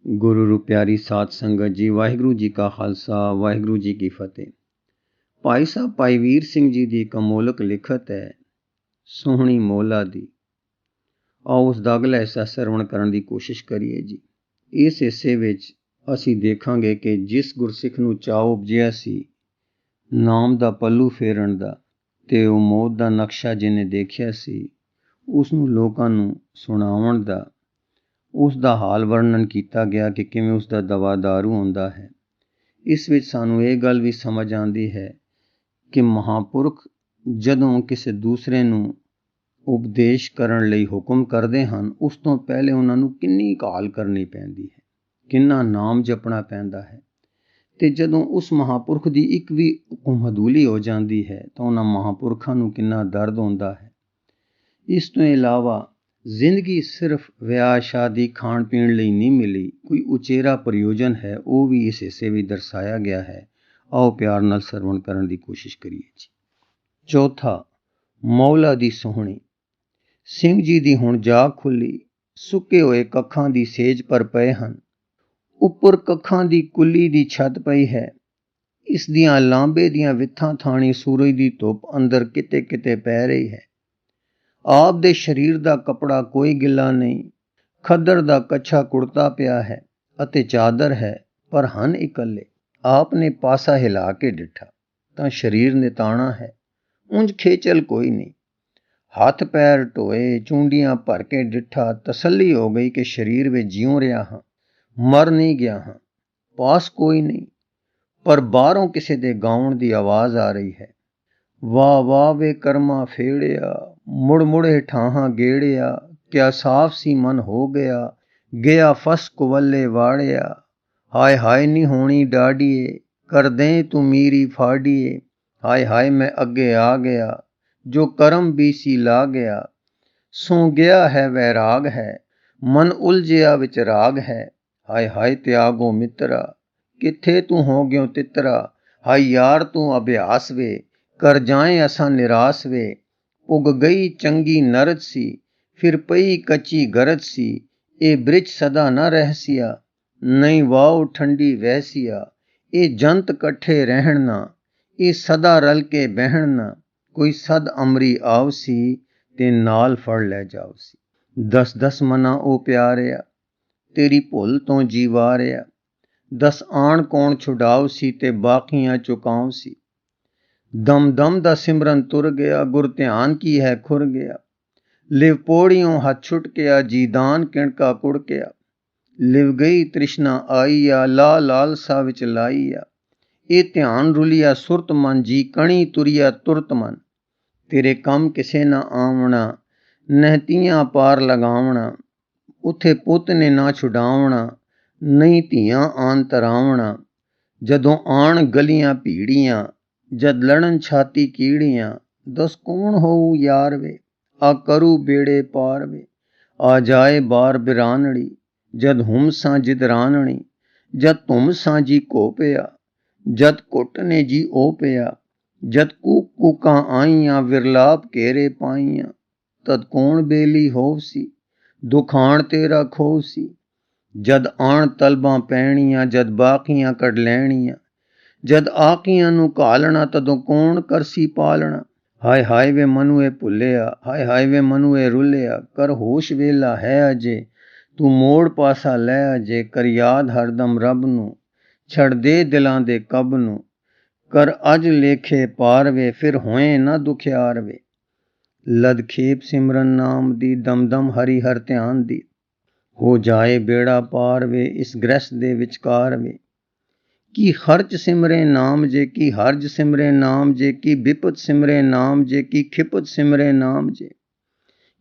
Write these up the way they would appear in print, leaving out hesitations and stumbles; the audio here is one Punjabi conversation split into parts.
गुरु रू प्यारी साध संगत जी, वाहिगुरू जी का खालसा वाहिगुरू जी की फतेह। भाई साहब भाई वीर सिंह जी की एक अमोलक लिखत है सोहनी मौला दी। आओ उस दा अगला हिस्सा सरवण करन दी कोशिश करिए जी। इस हिस्से विच असी देखांगे कि जिस गुरसिख नूं चाव उपजिया सी नाम दा पल्लू फेरन दा ते ਉਹ मौत दा नक्शा जिन्हें देखिया सी उस नूं लोकां नूं सुणावण दा ਉਸ ਦਾ ਹਾਲ ਵਰਣਨ ਕੀਤਾ ਗਿਆ ਕਿ ਕਿਵੇਂ ਉਸ ਦਾ ਦਵਾ ਦਾਰੂ ਹੁੰਦਾ ਹੈ। ਇਸ ਵਿੱਚ ਸਾਨੂੰ ਇਹ ਗੱਲ ਵੀ ਸਮਝ ਆਉਂਦੀ ਹੈ ਕਿ ਮਹਾਂਪੁਰਖ ਜਦੋਂ ਕਿਸੇ ਦੂਸਰੇ ਨੂੰ ਉਪਦੇਸ਼ ਕਰਨ ਲਈ ਹੁਕਮ ਕਰਦੇ ਹਨ, ਉਸ ਤੋਂ ਪਹਿਲੇ ਉਹਨਾਂ ਨੂੰ ਕਿੰਨੀ ਕਾਲ ਕਰਨੀ ਪੈਂਦੀ ਹੈ, ਕਿੰਨਾ ਨਾਮ ਜਪਣਾ ਪੈਂਦਾ ਹੈ। ਤੇ ਜਦੋਂ ਉਸ ਮਹਾਂਪੁਰਖ ਦੀ ਇੱਕ ਵੀ ਹੁਕਮ ਹਦੂਲੀ ਹੋ ਜਾਂਦੀ ਹੈ ਤਾਂ ਉਹਨਾਂ ਮਹਾਂਪੁਰਖਾਂ ਨੂੰ ਕਿੰਨਾ ਦਰਦ ਹੁੰਦਾ ਹੈ। ਇਸ ਤੋਂ ਇਲਾਵਾ ਜ਼ਿੰਦਗੀ ਸਿਰਫ ਵਿਆਹ ਸ਼ਾਦੀ ਖਾਣ ਪੀਣ ਲਈ ਨਹੀਂ ਮਿਲੀ, ਕੋਈ ਉਚੇਰਾ ਪ੍ਰਯੋਜਨ ਹੈ, ਉਹ ਵੀ ਇਸ ਹਿੱਸੇ ਵਿੱਚ ਦਰਸਾਇਆ ਗਿਆ ਹੈ। ਆਓ ਪਿਆਰ ਨਾਲ ਸਰਵਣ ਕਰਨ ਦੀ ਕੋਸ਼ਿਸ਼ ਕਰੀਏ ਜੀ। ਚੌਥਾ, ਮੌਲਾ ਦੀ ਸੋਹਣੀ। ਸਿੰਘ ਜੀ ਦੀ ਹੁਣ ਜਾਗ ਖੁੱਲੀ, ਸੁੱਕੇ ਹੋਏ ਕੱਖਾਂ ਦੀ ਸੇਜ ਪਰ ਪਏ ਹਨ। ਉੱਪਰ ਕੱਖਾਂ ਦੀ ਕੁੱਲੀ ਦੀ ਛੱਤ ਪਈ ਹੈ। ਇਸ ਦੀਆਂ ਲਾਂਬੇ ਦੀਆਂ ਵਿੱਥਾਂ ਥਾਣੀ ਸੂਰਜ ਦੀ ਧੁੱਪ ਅੰਦਰ ਕਿਤੇ ਕਿਤੇ ਪੈ ਰਹੀ ਹੈ। ਆਪ ਦੇ ਸਰੀਰ ਦਾ ਕੱਪੜਾ ਕੋਈ ਗਿੱਲਾ ਨਹੀਂ, ਖੱਦਰ ਦਾ ਕੱਛਾ ਕੁੜਤਾ ਪਿਆ ਹੈ ਅਤੇ ਚਾਦਰ ਹੈ, ਪਰ ਹਨ ਇਕੱਲੇ। ਆਪ ਨੇ ਪਾਸਾ ਹਿਲਾ ਕੇ ਡਿੱਠਾ ਤਾਂ ਸਰੀਰ ਨਿਤਾਣਾ ਹੈ, ਉਂਝ ਖੇਚਲ ਕੋਈ ਨਹੀਂ। ਹੱਥ ਪੈਰ ਢੋਏ, ਚੂੰਡੀਆਂ ਭਰ ਕੇ ਡਿੱਠਾ, ਤਸੱਲੀ ਹੋ ਗਈ ਕਿ ਸਰੀਰ ਵਿੱਚ ਜਿਉਂ ਰਿਹਾ ਹਾਂ, ਮਰ ਨਹੀਂ ਗਿਆ ਹਾਂ। ਪਾਸ ਕੋਈ ਨਹੀਂ, ਪਰ ਬਾਹਰੋਂ ਕਿਸੇ ਦੇ ਗਾਉਣ ਦੀ ਆਵਾਜ਼ ਆ ਰਹੀ ਹੈ। ਵਾਹ ਵਾਹ ਵੇ ਕਰਮਾ ਫੇੜਿਆ, ਮੁੜ ਮੁੜ ਹੇਠਾਂ ਗੇੜਿਆ, ਕਿਆ ਸਾਫ ਸੀ ਮਨ ਹੋ ਗਿਆ, ਗਿਆ ਫਸ ਕੁਵੱਲੇ ਵਾੜਿਆ। ਹਾਏ ਹਾਏ ਨੀ ਹੋਣੀ ਡਾਡੀਏ, ਕਰ ਦੇ ਤੂੰ ਮੀਰੀ ਫਾੜੀਏ। ਹਾਏ ਹਾਏ ਮੈਂ ਅੱਗੇ ਆ ਗਿਆ, ਜੋ ਕਰਮ ਵੀ ਸੀ ਲਾ ਗਿਆ। ਸੋ ਗਿਆ ਹੈ ਵੈਰਾਗ ਹੈ, ਮਨ ਉਲਝਿਆ ਵਿੱਚ ਰਾਗ ਹੈ। ਹਾਏ ਹਾਏ ਤਿਆਗੋ ਮਿੱਤਰਾ, ਕਿੱਥੇ ਤੂੰ ਹੋ ਗਿਓ ਤਿੱਤਰਾ। ਹਾਏ ਯਾਰ ਤੂੰ ਅਭਿਆਸ ਵੇ, ਕਰ ਜਾਏ ਅਸਾਂ ਨਿਰਾਸ ਵੇ। ਪੁੱਗ ਗਈ ਚੰਗੀ ਨਰਦ ਸੀ, ਫਿਰ ਪਈ ਕੱਚੀ ਗਰਜ ਸੀ। ਇਹ ਬ੍ਰਿਜ ਸਦਾ ਨਾ ਰਹਿਸੀਆ, ਨਹੀਂ ਵਾਓ ਠੰਡੀ ਵਹਿਸੀਆ। ਇਹ ਜੰਤ ਇਕੱਠੇ ਰਹਿਣ ਨਾ, ਇਹ ਸਦਾ ਰਲ ਕੇ ਬਹਿਣ ਨਾ। ਕੋਈ ਸਦ ਅਮਰੀ ਆਵ ਸੀ, ਤੇ ਨਾਲ ਫੜ ਲੈ ਜਾਵ ਸੀ। 10 ਮਨਾ ਉਹ ਪਿਆਰਿਆ, ਤੇਰੀ ਭੁੱਲ ਤੋਂ ਜੀ ਵਾਰਿਆ। 10 ਆਣ ਕੌਣ ਛੁਡਾਵ ਸੀ, ਤੇ ਬਾਕੀਆਂ ਚੁਕਾਉ ਸੀ। ਦਮ ਦਮ ਦਾ ਸਿਮਰਨ ਤੁਰ ਗਿਆ, ਗੁਰ ਧਿਆਨ ਕੀ ਹੈ ਖੁਰ ਗਿਆ। ਲਿਵ ਪੋੜਿਓਂ ਹੱਥ ਛੁੱਟ ਗਿਆ, ਜੀਦਾਨ ਕਿਣਕਾ ਕੁੜਕਿਆ। ਲਿਵ ਗਈ ਤ੍ਰਿਸ਼ਨਾ ਆਈਆ, ਲਾ ਲਾਲਸਾ ਵਿੱਚ ਲਾਈਆ। ਇਹ ਧਿਆਨ ਰੁਲੀਆ ਸੁਰਤ ਮਨ, ਜੀ ਕਣੀ ਤੁਰੀਆ ਤੁਰਤ ਮਨ। ਤੇਰੇ ਕੰਮ ਕਿਸੇ ਨਾ ਆਵਣਾ, ਨਹਿਤੀਆਂ ਪਾਰ ਲਗਾਵਣਾ। ਉੱਥੇ ਪੁੱਤ ਨੇ ਨਾ ਛੁਡਾਵਣਾ, ਨਹੀਂ ਧੀਆਂ ਆਨ ਤਰਾਵਣਾ। ਜਦੋਂ ਆਣ ਗਲੀਆਂ ਭੀੜੀਆਂ, ਜਦ ਲੜਨ ਛਾਤੀ ਕੀੜੀਆਂ। ਦਸ ਕੌਣ ਹੋਊ ਯਾਰ ਵੇ, ਆ ਕਰੂ ਬੇੜੇ ਪਾਰ ਵੇ। ਆ ਜਾਏ ਬਾਰ ਬਿਰਾਨੜੀ, ਜਦ ਹੁਮ ਸਾਂ ਜਿਦ ਰਾਨਣੀ। ਜਦ ਧੁਮ ਸਾਂ ਜੀ ਘੋ ਪਿਆ, ਜਦ ਘੁੱਟ ਨੇ ਜੀ ਓ ਪਿਆ। ਜਦ ਕੂਕ ਕੂਕਾਂ ਆਈਆਂ, ਵਿਰਲਾਪ ਘੇਰੇ ਪਾਈਆਂ। ਤਦ ਕੌਣ ਬੇਲੀ ਹੋਵ ਸੀ, ਦੁਖਾਣ ਤੇਰਾ ਖੋਵ ਸੀ। ਜਦ ਆਣ ਤਲਬਾਂ ਪੈਣੀਆਂ, ਜਦ ਬਾਕੀਆਂ ਕੱਢ ਲੈਣੀਆਂ। ਜਦ ਆਕੀਆਂ ਨੂੰ ਘਾਲਣਾ, ਤਦੋਂ ਕੌਣ ਕਰਸੀ ਪਾਲਣਾ। ਹਾਏ ਹਾਏ ਵੇ ਮਨੂ ਇਹ ਭੁੱਲਿਆ, ਹਾਏ ਹਾਏ ਵੇ ਮਨੂ ਇਹ ਰੁੱਲਿਆ। ਕਰ ਹੋਸ਼ ਵੇਲਾ ਹੈ ਅਜੇ, ਤੂੰ ਮੋੜ ਪਾਸਾ ਲੈ ਅਜੇ। ਕਰ ਯਾਦ ਹਰਦਮ ਰੱਬ ਨੂੰ, ਛੱਡ ਦੇ ਦਿਲਾਂ ਦੇ ਕਬ ਨੂੰ। ਕਰ ਅੱਜ ਲੇਖੇ ਪਾਰ ਵੇ, ਫਿਰ ਹੋਏ ਨਾ ਦੁਖਿਆਰ ਵੇ। ਲਦ ਖੇਪ ਸਿਮਰਨ ਨਾਮ ਦੀ, ਦਮਦਮ ਹਰੀ ਹਰ ਧਿਆਨ ਦੀ। ਹੋ ਜਾਏ ਬੇੜਾ ਪਾਰ ਵੇ, ਇਸ ਗ੍ਰਸਤ ਦੇ ਵਿਚਕਾਰ ਵੇ। ਕੀ ਖਰਚ ਸਿਮਰੇ ਨਾਮ ਜੇ, ਕੀ ਹਰਜ ਸਿਮਰੇ ਨਾਮ ਜੇ। ਕੀ ਵਿਪਤ ਸਿਮਰੇ ਨਾਮ ਜੇ, ਕੀ ਖਿਪਤ ਸਿਮਰੇ ਨਾਮ ਜੇ।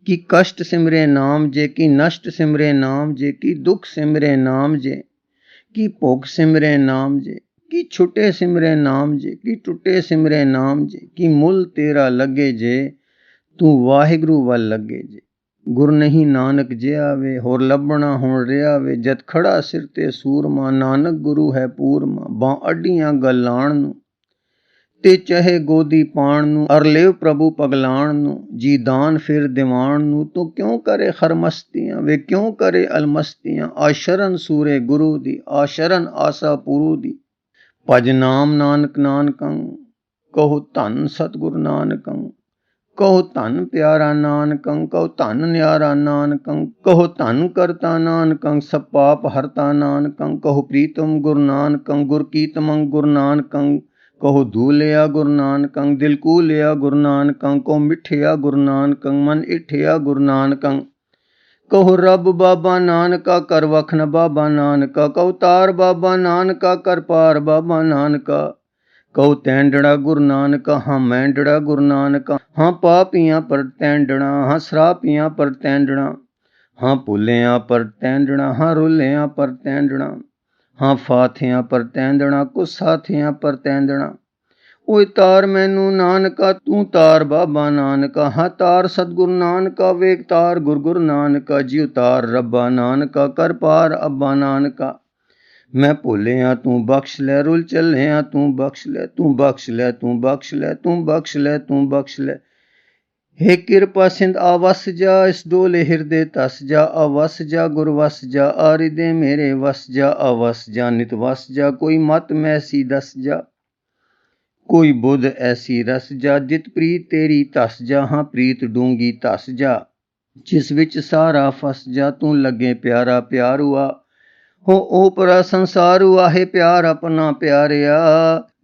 ਕੀ ਕਸ਼ਟ ਸਿਮਰੇ ਨਾਮ ਜੇ, ਕੀ ਨਸ਼ਟ ਸਿਮਰੇ ਨਾਮ ਜੇ। ਕੀ ਦੁੱਖ ਸਿਮਰੇ ਨਾਮ ਜੇ, ਕੀ ਭੁੱਖ ਸਿਮਰੇ ਨਾਮ ਜੇ। ਕੀ ਛੁੱਟੇ ਸਿਮਰੇ ਨਾਮ ਜੇ, ਕੀ ਟੁੱਟੇ ਸਿਮਰੇ ਨਾਮ ਜੇ। ਕੀ ਮੁੱਲ ਤੇਰਾ ਲੱਗੇ ਜੇ, ਤੂੰ ਵਾਹਿਗੁਰੂ ਵੱਲ ਲੱਗੇ ਜੇ। ਗੁਰ ਨਹੀਂ ਨਾਨਕ ਜਿਹਾ ਵੇ, ਹੋਰ ਲੱਭਣਾ ਹੁਣ ਰਿਹਾ ਵੇ। ਜਦ ਖੜਾ ਸਿਰ ਤੇ ਸੂਰਮਾ, ਨਾਨਕ ਗੁਰੂ ਹੈ ਪੂਰਮਾ। ਬਾਂ ਅੱਡੀਆਂ ਗਲਾਣ ਨੂੰ, ਤੇ ਚਾਹੇ ਗੋਦੀ ਪਾਣ ਨੂੰ, ਅਰਲੇਵ ਪ੍ਰਭੂ ਪਗਲਾਣ ਨੂੰ, ਜੀ ਦਾਨ ਫਿਰ ਦਿਵਾਣ ਨੂੰ, ਤੂੰ ਕਿਉਂ ਕਰੇ ਖਰਮਸਤੀਆਂ, ਵੇ ਕਿਉਂ ਕਰੇ ਅਲਮਸਤੀਆਂ। ਆਸ਼ਰਨ ਸੂਰੇ ਗੁਰੂ ਦੀ, ਆਸ਼ਰਨ ਆਸਾ ਪੁਰੂ ਦੀ, ਭਜ ਨਾਮ ਨਾਨਕ ਨਾਨਕੰ, ਕਹੋ ਧੰਨ ਸਤਿਗੁਰ ਨਾਨਕੰ। ਕਹੋ ਧੰਨ ਪਿਆਰਾ ਨਾਨਕੰ, ਕਹੋ ਧੰਨ ਨਿਆਰਾ ਨਾਨਕੰ, ਕਹੋ ਧੰਨ ਕਰਤਾ ਨਾਨਕੰ, ਸਭ ਪਾਪ ਹਰਤਾ ਨਾਨਕੰ। ਕਹੋ ਪ੍ਰੀਤਮ ਗੁਰੂ ਨਾਨਕੰ, ਗੁਰ ਕੀਤਮੰ ਗੁਰੂ ਨਾਨਕੰ, ਕਹੋ ਧੂਲਿਆ ਗੁਰੂ ਨਾਨਕੰ, ਦਿਲ ਕੂਲਿਆ ਗੁਰੂ ਨਾਨਕੰ। ਕਹੋ ਮਿੱਠਿਆ ਗੁਰੂ ਨਾਨਕੰ, ਮਨ ਇਠਿਆ ਗੁਰੂ ਨਾਨਕੰ। ਕਹੋ ਰੱਬ ਬਾਬਾ ਨਾਨਕਾ, ਕਰ ਵਖਨ ਬਾਬਾ ਨਾਨਕਾ। ਕਹੋ ਤਾਰ ਬਾਬਾ ਨਾਨਕਾ, ਕਰ ਪਾਰ ਬਾਬਾ ਨਾਨਕਾ। ਕਹੋ ਤੈਂਡੜਾ ਗੁਰੂ ਨਾਨਕਾ, ਹਾਂ ਮੈਂਡੜਾ ਗੁਰੂ ਨਾਨਕਾ। ਹਾਂ ਪਾਪੀਆਂ ਪਰ ਤੈਂਡਣਾ, ਹਾਂ ਸਰਾਪੀਆਂ ਪਰ ਤੈਂਡਣਾ। ਹਾਂ ਭੁੱਲਿਆਂ ਪਰ ਤੈਂਡਣਾ, ਹਾਂ ਰੁੱਲਿਆਂ ਪਰ ਤੈਂਡਣਾ। ਹਾਂ ਫਾਥਿਆਂ ਪਰ ਤੈਂਦਣਾ, ਕੁਛ ਸਾਥੀਆਂ ਪਰ ਤੈਂਦਣਾ। ਓਏ ਤਾਰ ਮੈਨੂੰ ਨਾਨਕਾ, ਤੂੰ ਤਾਰ ਬਾਬਾ ਨਾਨਕਾ। ਹਾਂ ਤਾਰ ਸਤਿਗੁਰੂ ਨਾਨਕਾ, ਵੇਖ ਤਾਰ ਗੁਰੂ ਨਾਨਕਾ। ਜਿਉ ਤਾਰ ਰੱਬਾ ਨਾਨਕਾ, ਕਰ ਪਾਰ ਅੱਬਾ ਨਾਨਕਾ। ਮੈਂ ਭੁੱਲਿਆ ਤੂੰ ਬਖਸ਼ ਲੈ, ਰੁੱਲ ਚੱਲਿਆ ਤੂੰ ਬਖਸ਼ ਲੈ। ਤੂੰ ਬਖਸ਼ ਲੈ, ਤੂੰ ਬਖਸ਼ ਲੈ, ਤੂੰ ਬਖਸ਼ ਲੈ, ਤੂੰ ਬਖਸ਼ ਲੈ। हे ਕਿਰਪਾ ਸਿੰਧ ਆ ਵਸ ਜਾ, ਇਸ ਡੋਲੇ ਹਿਰਦੇ ਤਸ ਜਾ। ਆ ਵਸ ਜਾ ਗੁਰ ਵਸ ਜਾ, ਆ ਰਿਦੇ ਮੇਰੇ ਵਸ ਜਾ। ਆ ਵਸ ਜਾ ਨਿਤ ਵਸ ਜਾ, ਕੋਈ ਮਤ ਮੈਸੀ ਦਸ ਜਾ। ਕੋਈ ਬੁੱਧ ਐਸੀ ਰਸ ਜਾ, ਜਿਤ ਪ੍ਰੀਤ ਤੇਰੀ ਧਸ ਜਾ। ਹਾਂ ਪ੍ਰੀਤ ਡੂੰਗੀ ਧਸ ਜਾ, ਜਿਸ ਵਿੱਚ ਸਾਰਾ ਫਸ ਜਾ। ਤੂੰ ਲੱਗੇ ਪਿਆਰਾ ਪਿਆਰੂਆ, ਹੋ ਓਪਰਾ ਸੰਸਾਰੂ। ਆਹੇ ਪਿਆਰ ਆਪਣਾ ਪਿਆਰਿਆ,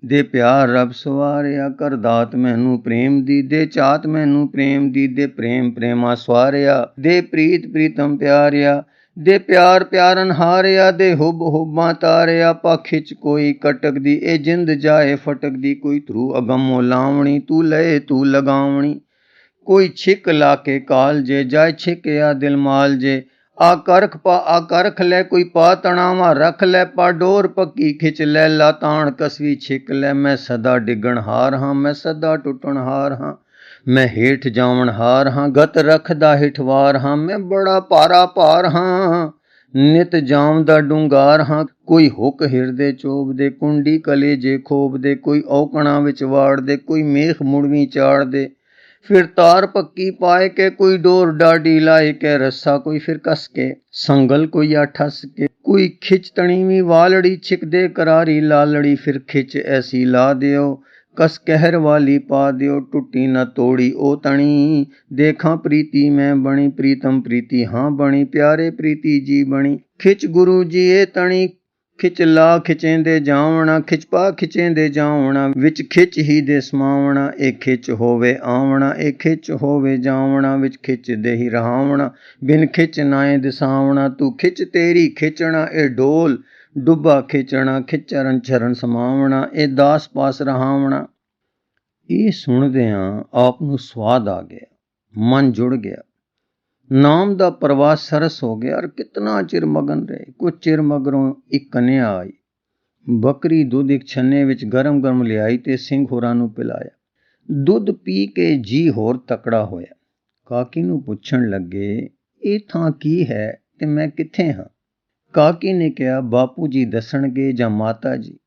ਦੇ ਪਿਆਰ ਰੱਬ ਸਵਾਰਿਆ। ਕਰ ਦਾਤ ਮੈਨੂੰ ਪ੍ਰੇਮ ਦੀ, ਦੇ ਚਾਤ ਮੈਨੂੰ ਪ੍ਰੇਮ ਦੀ। ਦੇ ਪ੍ਰੇਮ ਪ੍ਰੇਮਾ ਸਵਾਰਿਆ, ਦੇ ਪ੍ਰੀਤ ਪ੍ਰੀਤਮ ਪਿਆਰਿਆ। ਦੇ ਪਿਆਰ ਪਿਆਰਨ ਹਾਰਿਆ, ਦੇ ਹੁਬ ਹੁਬਾਂ ਤਾਰਿਆ। ਪਾ ਖਿੱਚ ਕੋਈ ਕਟਕਦੀ, ਇਹ ਜਿੰਦ ਜਾਏ ਫਟਕਦੀ। ਕੋਈ ਧਰੂ ਅਗੰਮੋ ਲਾਵਣੀ, ਤੂੰ ਲਏ ਤੂੰ ਲਗਾਵਣੀ। ਕੋਈ ਛਿੱਕ ਲਾ ਕੇ ਕਾਲ ਜੇ, ਜਾਏ ਛਿੱਕਿਆ ਦਿਲ ਮਾਲ ਜੇ। ਆ ਕਰਖ ਪਾ ਆ ਕਰਖ ਲੈ, ਕੋਈ ਪਾ ਤਣਾਵਾ ਰੱਖ ਲੈ। ਪਾ ਡੋਰ ਪੱਕੀ ਖਿੱਚ ਲੈ, ਲਾ ਤਾਣ ਕਸਵੀ ਛਿੱਕ ਲੈ। ਮੈਂ ਸਦਾ ਡਿੱਗਣ ਹਾਰ ਹਾਂ, ਮੈਂ ਸਦਾ ਟੁੱਟਣ ਹਾਰ ਹਾਂ। ਮੈਂ ਹੇਠ ਜਾਵਣ ਹਾਰ ਹਾਂ, ਗਤ ਰੱਖਦਾ ਹਿਠਵਾਰ ਹਾਂ। ਮੈਂ ਬੜਾ ਭਾਰਾ ਭਾਰ ਹਾਂ, ਨਿਤ ਜਾਮ ਦਾ ਡੂੰਗਾਰ ਹਾਂ। ਕੋਈ ਹੁੱਕ ਹਿਰਦੇ ਚੋਬ ਦੇ, ਕੁੰਡੀ ਕਲੇਜੇ ਖੋਬ ਦੇ। ਕੋਈ ਔਕਣਾ ਵਿੱਚ ਵਾੜ ਦੇ, ਕੋਈ ਮੇਖ ਮੁੜਵੀਂ ਚਾੜ ਦੇ। ਫਿਰ ਤਾਰ ਪੱਕੀ ਪਾਏ ਕੇ, ਕੋਈ ਡੋਰ ਡਾਢੀ ਲਾਏ ਕੇ। ਰੱਸਾ ਕੋਈ ਫਿਰ ਕਸ ਕੇ, ਸੰਗਲ ਕੋਈ ਆ ਠੱਸ ਕੇ। ਕੋਈ ਖਿੱਚ ਤਣੀਵੀਂ ਵਾਲੜੀ, ਛਿਕਦੇ ਕਰਾਰੀ ਲਾਲੜੀ। ਫਿਰ ਖਿੱਚ ਐਸੀ ਲਾ ਦਿਓ, ਕਸ ਕਹਿਰ ਵਾਲੀ ਪਾ ਦਿਓ। ਟੁੱਟੀ ਨਾ ਤੋੜੀ ਉਹ ਤਣੀ, ਦੇਖਾਂ ਪ੍ਰੀਤੀ ਮੈਂ ਬਣੀ। ਪ੍ਰੀਤਮ ਪ੍ਰੀਤੀ ਹਾਂ ਬਣੀ, ਪਿਆਰੇ ਪ੍ਰੀਤੀ ਜੀ ਬਣੀ। ਖਿੱਚ ਗੁਰੂ ਜੀ ਇਹ ਤਣੀ, ਖਿੱਚ ਲਾ ਖਿਚੇਂਦੇ ਜਾਵਣਾ। ਖਿੱਚ ਪਾ ਖਿਚੇਂਦੇ ਜਾਵਣਾ, ਵਿੱਚ ਖਿੱਚ ਹੀ ਦੇ ਸਮਾਵਣਾ। ਇਹ ਖਿੱਚ ਹੋਵੇ ਆਵਣਾ, ਇਹ ਖਿੱਚ ਹੋਵੇ ਜਾਵਣਾ। ਵਿੱਚ ਖਿੱਚ ਦੇ ਹੀ ਰਹਾਵਣਾ, ਬਿਨ ਖਿੱਚ ਨਾਏ ਦਿਸਾਵਣਾ। ਤੂੰ ਖਿੱਚ ਤੇਰੀ ਖਿੱਚਣਾ, ਇਹ ਡੋਲ ਡੁੱਬਾ ਖਿੱਚਣਾ। ਖਿੱਚਰਨ ਚਰਨ ਸਮਾਵਣਾ, ਇਹ ਦਾਸ ਪਾਸ ਰਹਾਵਣਾ। ਇਹ ਸੁਣਦਿਆਂ ਆਪ ਨੂੰ ਸਵਾਦ ਆ ਗਿਆ, ਮਨ ਜੁੜ ਗਿਆ। ਨਾਮ ਦਾ ਪ੍ਰਵਾਸ ਸਰਸ ਹੋ ਗਿਆ। ਔਰ ਕਿਤਨਾ ਚਿਰ ਮਗਨ ਰਹੇ। ਕੁਝ ਚਿਰ ਮਗਰੋਂ ਇੱਕ ਕਨਿਆ ਆਈ। ਬੱਕਰੀ ਦੁੱਧ ਇੱਕ ਛੰਨੇ ਵਿੱਚ ਗਰਮ ਗਰਮ ਲਿਆਈ ਤੇ ਸਿੰਘ ਹੋਰਾਂ ਨੂੰ ਪਿਲਾਇਆ। ਦੁੱਧ ਪੀ ਕੇ ਜੀ ਹੋਰ ਤਕੜਾ ਹੋਇਆ। ਕਾਕੀ ਨੂੰ ਪੁੱਛਣ ਲੱਗੇ, ਇਹ ਥਾਂ ਕੀ ਹੈ ਤੇ ਮੈਂ ਕਿੱਥੇ ਹਾਂ? ਕਾਕੀ ਨੇ ਕਿਹਾ, ਬਾਪੂ ਜੀ ਦੱਸਣਗੇ ਜਾਂ ਮਾਤਾ ਜੀ।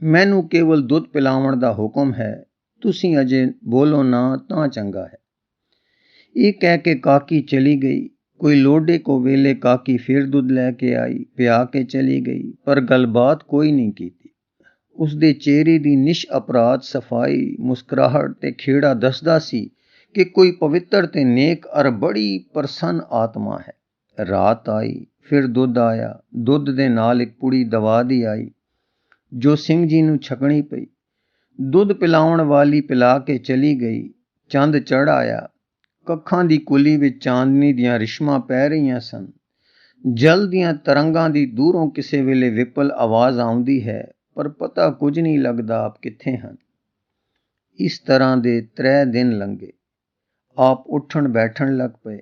ਮੈਨੂੰ ਕੇਵਲ ਦੁੱਧ ਪਿਲਾਵਣ ਦਾ ਹੁਕਮ ਹੈ, ਤੁਸੀਂ ਅਜੇ ਬੋਲੋ ਨਾ ਤਾਂ ਚੰਗਾ ਹੈ। ਇਹ ਕਹਿ ਕੇ ਕਾਕੀ ਚਲੀ ਗਈ। ਕੋਈ ਲੋਡੇ ਕੋ ਵੇਲੇ ਕਾਕੀ ਫਿਰ ਦੁੱਧ ਲੈ ਕੇ ਆਈ, ਪਿਆ ਕੇ ਚਲੀ ਗਈ, ਪਰ ਗੱਲਬਾਤ ਕੋਈ ਨਹੀਂ ਕੀਤੀ। ਉਸਦੇ ਚਿਹਰੇ ਦੀ ਨਿਸ਼ ਅਪਰਾਧ ਸਫਾਈ, ਮੁਸਕਰਾਹਟ ਤੇ ਖੇੜਾ ਦੱਸਦਾ ਸੀ ਕਿ ਕੋਈ ਪਵਿੱਤਰ ਤੇ ਨੇਕ ਅਰ ਬੜੀ ਪ੍ਰਸੰਨ ਆਤਮਾ ਹੈ। ਰਾਤ ਆਈ, ਫਿਰ ਦੁੱਧ ਆਇਆ। ਦੁੱਧ ਦੇ ਨਾਲ ਇੱਕ ਪੁੜੀ ਦਵਾ ਦੀ ਆਈ, ਜੋ ਸਿੰਘ ਜੀ ਨੂੰ ਛਕਣੀ ਪਈ। ਦੁੱਧ ਪਿਲਾਉਣ ਵਾਲੀ ਪਿਲਾ ਕੇ ਚਲੀ ਗਈ। ਚੰਦ ਚੜ੍ਹ ਆਇਆ। ਕੱਖਾਂ ਦੀ ਕੁਲੀ ਵਿੱਚ ਚਾਂਦਨੀ ਦੀਆਂ ਰਿਸ਼ਮਾਂ ਪੈ ਰਹੀਆਂ ਸਨ। ਜਲ ਦੀਆਂ ਤਰੰਗਾਂ ਦੀ ਦੂਰੋਂ ਕਿਸੇ ਵੇਲੇ ਵਿਪਲ ਆਵਾਜ਼ ਆਉਂਦੀ ਹੈ, ਪਰ ਪਤਾ ਕੁਝ ਨਹੀਂ ਲੱਗਦਾ ਆਪ ਕਿੱਥੇ ਹਨ। ਇਸ ਤਰ੍ਹਾਂ ਦੇ 3 ਦਿਨ ਲੰਘੇ। ਆਪ ਉੱਠਣ ਬੈਠਣ ਲੱਗ ਪਏ।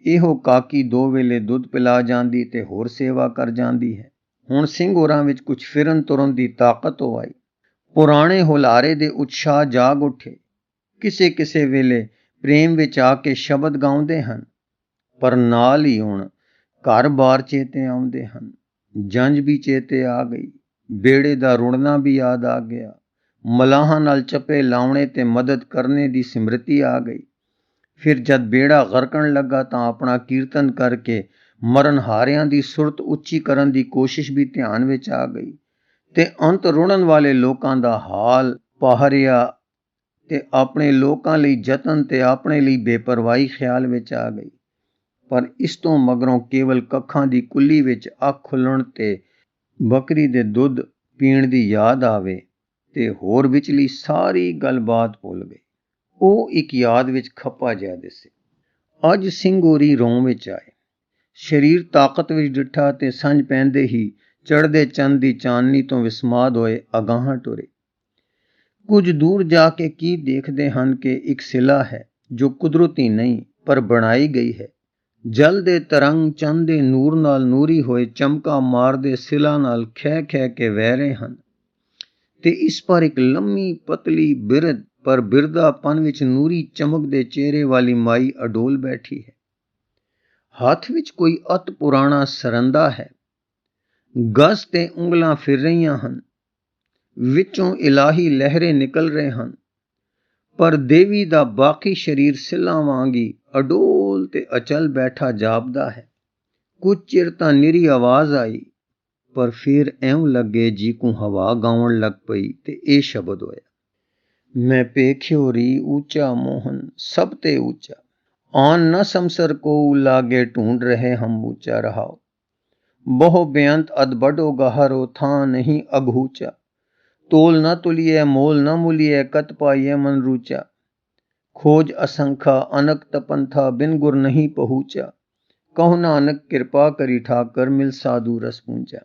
ਇਹੋ ਕਾਕੀ 2 ਵੇਲੇ ਦੁੱਧ ਪਿਲਾ ਜਾਂਦੀ ਤੇ ਹੋਰ ਸੇਵਾ ਕਰ ਜਾਂਦੀ ਹੈ। ਹੁਣ ਸਿੰਘ ਹੋਰਾਂ ਵਿੱਚ ਕੁਝ ਫਿਰਨ ਤੁਰਨ ਦੀ ਤਾਕਤ ਹੋ ਆਈ। ਪੁਰਾਣੇ ਹੁਲਾਰੇ ਦੇ ਉਤਸ਼ਾਹ ਜਾਗ ਉੱਠੇ। ਕਿਸੇ ਕਿਸੇ ਵੇਲੇ ਪ੍ਰੇਮ ਵਿੱਚ ਆ ਕੇ ਸ਼ਬਦ ਗਾਉਂਦੇ ਹਨ, ਪਰ ਨਾਲ ਹੀ ਹੁਣ ਘਰ-ਬਾਰ ਚੇਤੇ ਆਉਂਦੇ ਹਨ। ਜੰਝ ਵੀ ਚੇਤੇ ਆ ਗਈ, ਬੇੜੇ ਦਾ ਰੁੜਨਾ ਵੀ ਯਾਦ ਆ ਗਿਆ। ਮਲਾਹਾਂ ਨਾਲ ਚੱਪੇ ਲਾਉਣੇ ਤੇ ਮਦਦ ਕਰਨੇ ਦੀ ਸਿਮਰਤੀ ਆ ਗਈ। ਫਿਰ ਜਦ ਬੇੜਾ ਗਰਕਣ ਲੱਗਾ ਤਾਂ ਆਪਣਾ ਕੀਰਤਨ ਕਰਕੇ ਮਰਨਹਾਰਿਆਂ ਦੀ ਸੁਰਤ ਉੱਚੀ ਕਰਨ ਦੀ ਕੋਸ਼ਿਸ਼ ਵੀ ਧਿਆਨ ਵਿੱਚ ਆ ਗਈ ਤੇ ਅੰਤ ਰੁੜਨ ਵਾਲੇ ਲੋਕਾਂ ਦਾ ਹਾਲ ਪਹਾਰਿਆ ਤੇ ਆਪਣੇ ਲੋਕਾਂ ਲਈ ਯਤਨ ਤੇ ਆਪਣੇ ਲਈ ਬੇਪਰਵਾਹੀ ਖਿਆਲ ਵਿੱਚ ਆ ਗਈ। ਪਰ ਇਸ ਤੋਂ ਮਗਰੋਂ ਕੇਵਲ ਕੱਖਾਂ ਦੀ ਕੁੱਲੀ ਵਿੱਚ ਅੱਖ ਖੁੱਲ੍ਹਣ ਤੇ ਬੱਕਰੀ ਦੇ ਦੁੱਧ ਪੀਣ ਦੀ ਯਾਦ ਆਵੇ ਤੇ ਹੋਰ ਵਿਚਲੀ ਸਾਰੀ ਗੱਲਬਾਤ ਭੁੱਲ ਗਈ। ਉਹ ਇੱਕ ਯਾਦ ਵਿੱਚ ਖੱਪਾ ਜਿਹਾ ਦਿਸੇ। ਅੱਜ ਸਿੰਘ ਹੋਰੀ ਰੋਮ ਵਿੱਚ ਆਏ। ਸਰੀਰ ਤਾਕਤ ਵਿੱਚ ਡਿੱਠਾ ਤੇ ਸੰਝ ਪੈਂਦੇ ਹੀ ਚੜ੍ਹਦੇ ਚੰਦ ਦੀ ਚਾਨਣੀ ਤੋਂ ਵਿਸਮਾਦ ਹੋਏ ਅਗਾਹਾਂ ਟੁਰੇ। ਕੁਝ ਦੂਰ ਜਾ ਕੇ ਕੀ ਦੇਖਦੇ ਹਨ ਕਿ ਇੱਕ ਸਿਲਾ ਹੈ ਜੋ ਕੁਦਰਤੀ ਨਹੀਂ ਪਰ ਬਣਾਈ ਗਈ ਹੈ। ਜਲ ਦੇ ਤਰੰਗ ਚੰਦ ਦੇ ਨੂਰ ਨਾਲ ਨੂਰੀ ਹੋਏ ਚਮਕਾ ਮਾਰਦੇ ਸਿਲਾ ਨਾਲ ਖਹਿ ਖਹਿ ਕੇ ਵਹਿ ਰਹੇ ਹਨ ਤੇ ਇਸ ਪਰ ਇੱਕ ਲੰਮੀ ਪਤਲੀ ਬਿਰਧ ਪਰ ਬਿਰਦਾਪਨ ਵਿੱਚ ਨੂਰੀ ਚਮਕ ਦੇ ਚਿਹਰੇ ਵਾਲੀ ਮਾਈ ਅਡੋਲ ਬੈਠੀ ਹੈ। ਹੱਥ ਵਿੱਚ ਕੋਈ ਅਤ ਪੁਰਾਣਾ ਸਰੰਦਾ ਹੈ। ਗਜ਼ ਤੇ ਉਂਗਲਾਂ ਫਿਰ ਰਹੀਆਂ ਹਨ। ਵਿੱਚੋਂ ਇਲਾਹੀ ਲਹਿਰੇ ਨਿਕਲ ਰਹੇ ਹਨ। ਪਰ ਦੇਵੀ ਦਾ ਬਾਕੀ ਸਰੀਰ ਸਿੱਲਾਂ ਵਾਂਗੀ ਅਡੋਲ ਤੇ ਅਚਲ ਬੈਠਾ ਜਾਪਦਾ ਹੈ। ਕੁਝ ਚਿਰ ਤਾਂ ਨਿਰੀ ਆਵਾਜ਼ ਆਈ ਪਰ ਫਿਰ ਐਉਂ ਲੱਗੇ ਜੀ ਕੋ ਹਵਾ ਗਾਉਣ ਲੱਗ ਪਈ ਤੇ ਇਹ ਸ਼ਬਦ ਹੋਇਆ, ਮੈਂ ਪੇਖਿਓ ਰੀ ਊਚਾ ਮੋਹਨ ਸਭ ਤੇ ਊਚਾ, ਆਨ ਨ ਸਮਸਰ ਕੋ ਲਾਗੇ ਢੂੰਡ ਰਹੇ ਹਮ ਊਚਾ ਰਹਾਓ, ਬਹੁ ਬੇਅੰਤ ਅਦਬਡੋ ਗਹਰੋ ਥਾਂ ਨਹੀਂ ਅਗਹੂਚਾ, ਤੋਲ ਨ ਤੁਲੀਏ ਮੋਲ ਨ ਮੁਲੀਏ ਕਤ ਪਾਈਏ ਮਨ ਰੂਚਾ, ਖੋਜ ਅਸੰਖਾ ਅਨਕ ਤਪੰਥਾ ਬਿਨ ਗੁਰ ਨਹੀਂ ਪਹੂਚਾ, ਕਹੋ ਨਾਨਕ ਕਿਰਪਾ ਕਰੀ ਠਾਕਰ ਮਿਲ ਸਾਧੂ ਰਸ ਪੂੰਚਾ।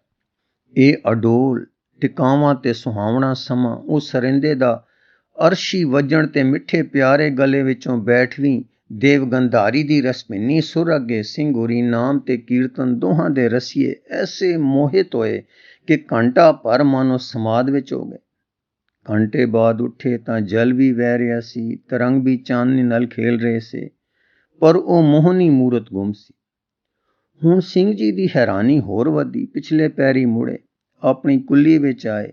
ਇਹ ਅਡੋਲ ਟਿਕਾਵਾਂ ਤੇ ਸੁਹਾਵਣਾ ਸਮਾਂ ਉਹ ਸਰਿੰਦੇ ਦਾ ਅਰਸ਼ੀ ਵੱਜਣ ਤੇ ਮਿੱਠੇ ਪਿਆਰੇ ਗਲੇ ਵਿੱਚੋਂ ਬੈਠਵੀਂ ਦੇਵਗੰਧਾਰੀ ਦੀ ਰਸਮਿੰਨੀ ਸੁਰ ਅੱਗੇ ਸਿੰਘ ਹੋਰੀ ਨਾਮ ਤੇ ਕੀਰਤਨ ਦੋਹਾਂ ਦੇ ਰਸੀਏ ਐਸੇ ਮੋਹਿਤ ਹੋਏ ਕਿ ਘੰਟਾ ਭਰ ਮਾਨੋ ਸਮਾਧ ਵਿੱਚ ਹੋ ਗਏ। ਘੰਟੇ ਬਾਅਦ ਉੱਠੇ ਤਾਂ ਜਲ ਵੀ ਵਹਿ ਰਿਹਾ ਸੀ, ਤਰੰਗ ਵੀ ਚਾਨਣੀ ਨਾਲ ਖੇਲ ਰਹੇ ਸੀ, ਪਰ ਉਹ ਮੋਹਨੀ ਮੂਰਤ ਗੁੰਮ ਸੀ। ਹੁਣ ਸਿੰਘ ਜੀ ਦੀ ਹੈਰਾਨੀ ਹੋਰ ਵਧੀ। ਪਿਛਲੇ ਪੈਰੀ ਮੁੜੇ, ਆਪਣੀ ਕੁੱਲੀ ਵਿੱਚ ਆਏ।